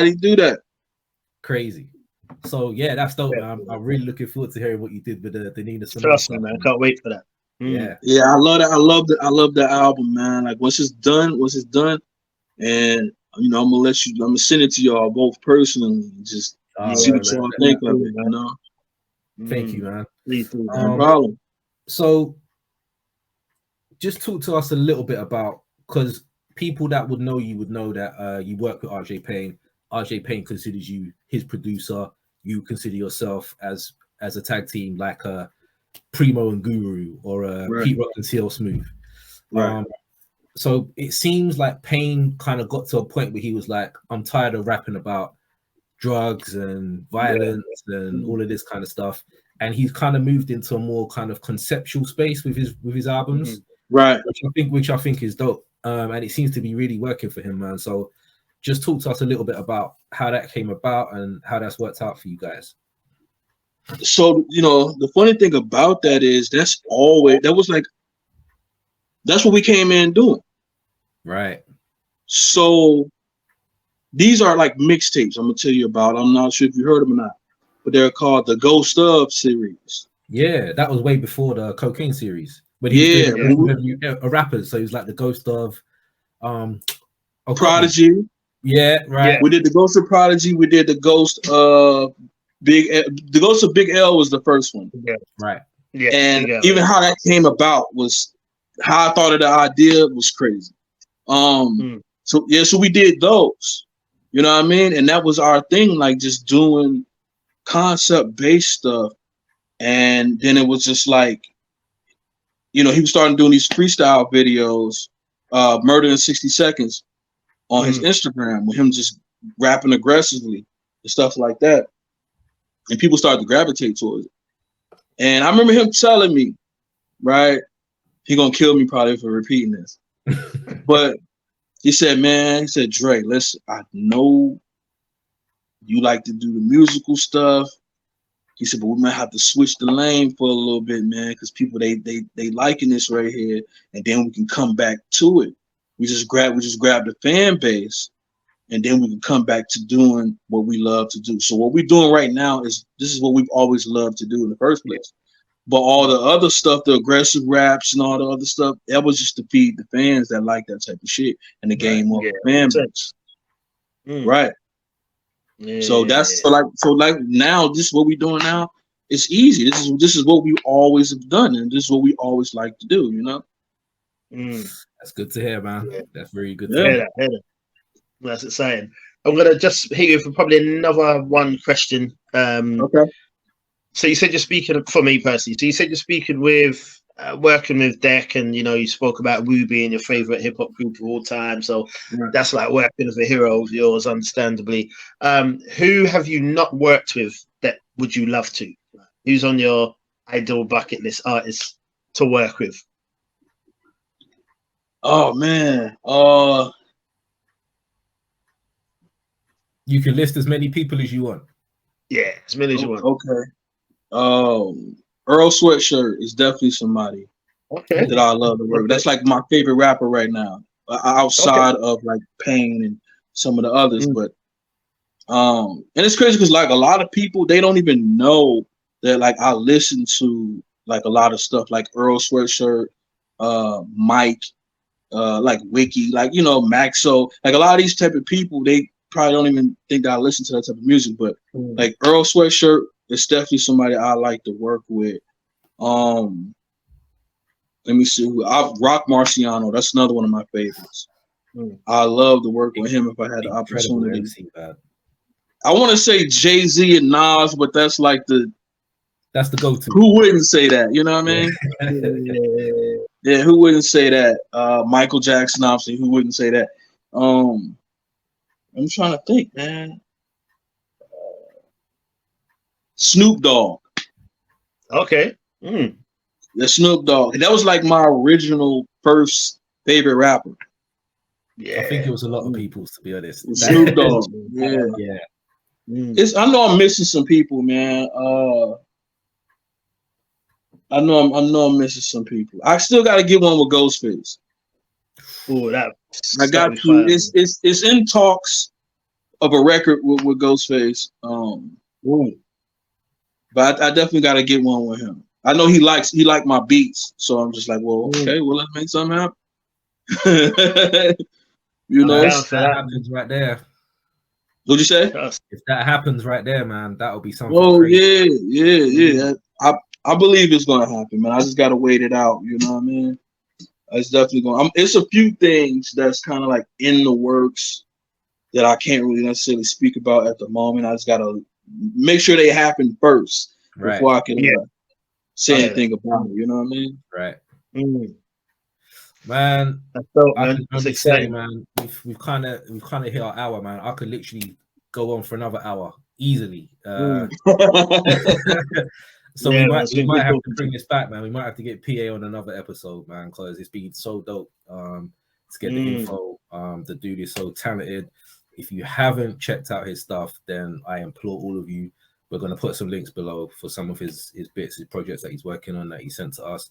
he do that? Crazy. So yeah, that's dope. I'm really looking forward to hearing what you did with the Nina Simone. Trust me, man. Can't wait for that. Yeah, I love that. I love the album, man. Like once it's done, and you know, I'm gonna send it to y'all both personally. Just see what y'all think of it. You know. Thank you, man. No problem. So, just talk to us a little bit about, because people that would know you would know that you work with RJ Payne. RJ Payne considers you his producer. You consider yourself as a tag team like a Primo and Guru or a Pete Rock and CL Smooth. So it seems like Payne kind of got to a point where he was like, I'm tired of rapping about drugs and violence and all of this kind of stuff, and he's kind of moved into a more kind of conceptual space with his albums, which I think is dope, and it seems to be really working for him, man. So just talk to us a little bit about how that came about and how that's worked out for you guys. So, you know, the funny thing about that is that's what we came in doing. Right. So these are like mixtapes I'm gonna tell you about. I'm not sure if you heard them or not, but they're called the Ghost of series. Yeah, that was way before the Cocaine series. But he was a rapper, so he was like the Ghost of Prodigy. Yeah, right. We did the Ghost of Prodigy. We did the Ghost of Big L was the first one. Yeah, right. Yeah, and even how that came about was how I thought of the idea was crazy. So we did those. You know what I mean? And that was our thing, like just doing concept-based stuff. And then it was just like, you know, he was starting doing these freestyle videos, Murder in 60 Seconds, on his Instagram, with him just rapping aggressively and stuff like that. And people started to gravitate towards it. And I remember him telling me, right, He gonna kill me probably for repeating this. But he said, Dre, listen, I know you like to do the musical stuff. He said, but we might have to switch the lane for a little bit, man, because people they liking this right here, and then we can come back to it. We just grab the fan base, and then we can come back to doing what we love to do. So what we're doing right now is this is what we've always loved to do in the first place. But all the other stuff, the aggressive raps and all the other stuff, that was just to feed the fans that like that type of shit and the game of fan base. Right. Yeah. So that's so like now, this is what we're doing now. It's easy. This is what we always have done, and this is what we always like to do, you know. That's good to hear, man. Yeah. That's very good to hear. That's exciting. I'm gonna just hit you for probably another one question. Okay. So you said you're speaking for me personally. So you said you're speaking with working with Deck, and you know you spoke about Wu being your favorite hip hop group of all time. So that's like working with a hero of yours, understandably. Who have you not worked with that would you love to? Who's on your ideal bucket list artist to work with? Oh man, you can list as many people as you want. Yeah, as many as you want. Okay. Earl Sweatshirt is definitely somebody that I love to work with. That's like my favorite rapper right now, outside of like Payne and some of the others. But and it's crazy because like a lot of people, they don't even know that like I listen to like a lot of stuff like Earl Sweatshirt, Mike, like Wiki, like you know Maxo, like a lot of these type of people, they probably don't even think that I listen to that type of music. But like Earl Sweatshirt, it's definitely somebody I like to work with. Let me see Rock Marciano. That's another one of my favorites. I love to work with him if I had the opportunity. I want to say Jay-Z and Nas, but that's like that's the go-to. Who wouldn't say that? You know what I mean? Yeah, who wouldn't say that? Michael Jackson, obviously. Who wouldn't say that? I'm trying to think, man. Snoop Dogg. Okay. The Snoop Dogg. That was like my original first favorite rapper. Yeah. I think it was a lot of people's, to be honest. Snoop Dogg. Yeah. I know I'm missing some people, man. I know I'm missing some people. I still got to get one with Ghostface. Oh, I got to. It's in talks of a record with Ghostface. But I definitely got to get one with him. I know he liked my beats, so I'm just like, well, okay, well let's make something happen. You know, if that happens right there. What'd you say? If that happens right there, man, that'll be something. Oh crazy. Yeah. I believe it's gonna happen, man. I just gotta wait it out. You know what I mean? It's definitely going. It's a few things that's kind of like in the works that I can't really necessarily speak about at the moment. I just gotta make sure they happen first before I can say anything about it. You know what I mean? Right. Man, that's dope, man. I can only say, man, we've kind of hit our hour, man. I could literally go on for another hour easily. So we might have to bring this back, man. We might have to get PA on another episode, man, because it's been so dope to get the info. The dude is so talented. If you haven't checked out his stuff, then I implore all of you. We're going to put some links below for some of his bits, his projects that he's working on that he sent to us.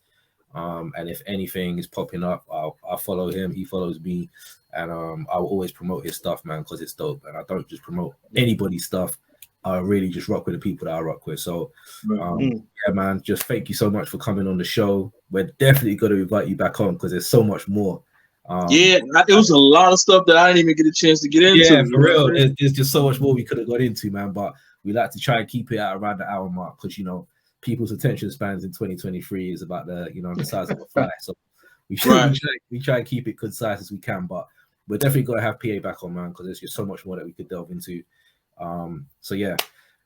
And if anything is popping up, I'll follow him. He follows me, and I'll always promote his stuff, man, because it's dope. And I don't just promote anybody's stuff. I really just rock with the people that I rock with. So, yeah, man, just thank you so much for coming on the show. We're definitely going to invite you back on because there's so much more. It was a lot of stuff that I didn't even get a chance to get into. Yeah, for real. There's just so much more we could have got into, man. But we like to try and keep it at around the hour mark because, you know, people's attention spans in 2023 is about the size of a fly. So we try and keep it concise as we can. But we're definitely going to have PA back on, man, because there's just so much more that we could delve into. So yeah,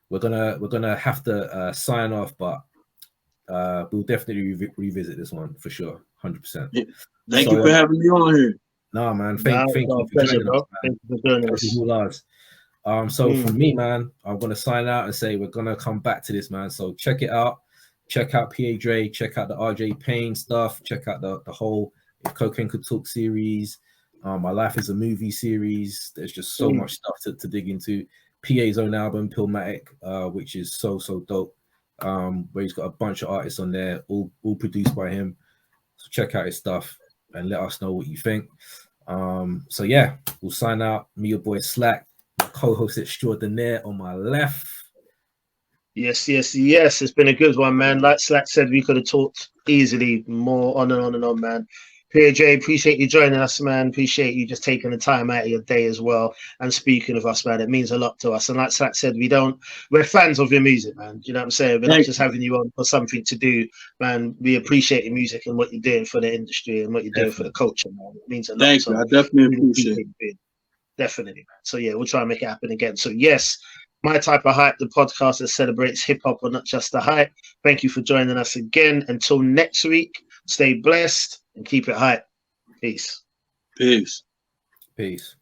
we're gonna have to sign off, but we'll definitely revisit this one for sure, 100%. Yeah. Thank you for having me on here. No, man, thank you for joining us, man. Thank you for joining us. So for me, man, I'm gonna sign out and say we're gonna come back to this, man. So check it out. check out PA Dre, check out the RJ Payne stuff, check out the whole If Cocaine Could Talk series, My Life is a Movie series. There's just so much stuff to dig into. PA's own album, Pillmatic, which is so dope, where he's got a bunch of artists on there, all produced by him. So check out his stuff and let us know what you think. So yeah, we'll sign out. Me, your boy Slack, my co-host extraordinaire on my left. Yes. It's been a good one, man. Like Slack said, we could have talked easily more on and on and on, man. PJ, appreciate you joining us, man. Appreciate you just taking the time out of your day as well and speaking of us, man. It means a lot to us. And like Slack said, we're fans of your music, man. You know what I'm saying? We're not just having you on for something to do, man. We appreciate your music and what you're doing for the industry and what you're doing for the culture, man. It means a lot. Thank you. I definitely appreciate it. Definitely, man. So yeah, we'll try and make it happen again. So yes, My Type of Hype, the podcast that celebrates hip-hop and not just the hype. Thank you for joining us again. Until next week, stay blessed and keep it hype. Peace. Peace. Peace.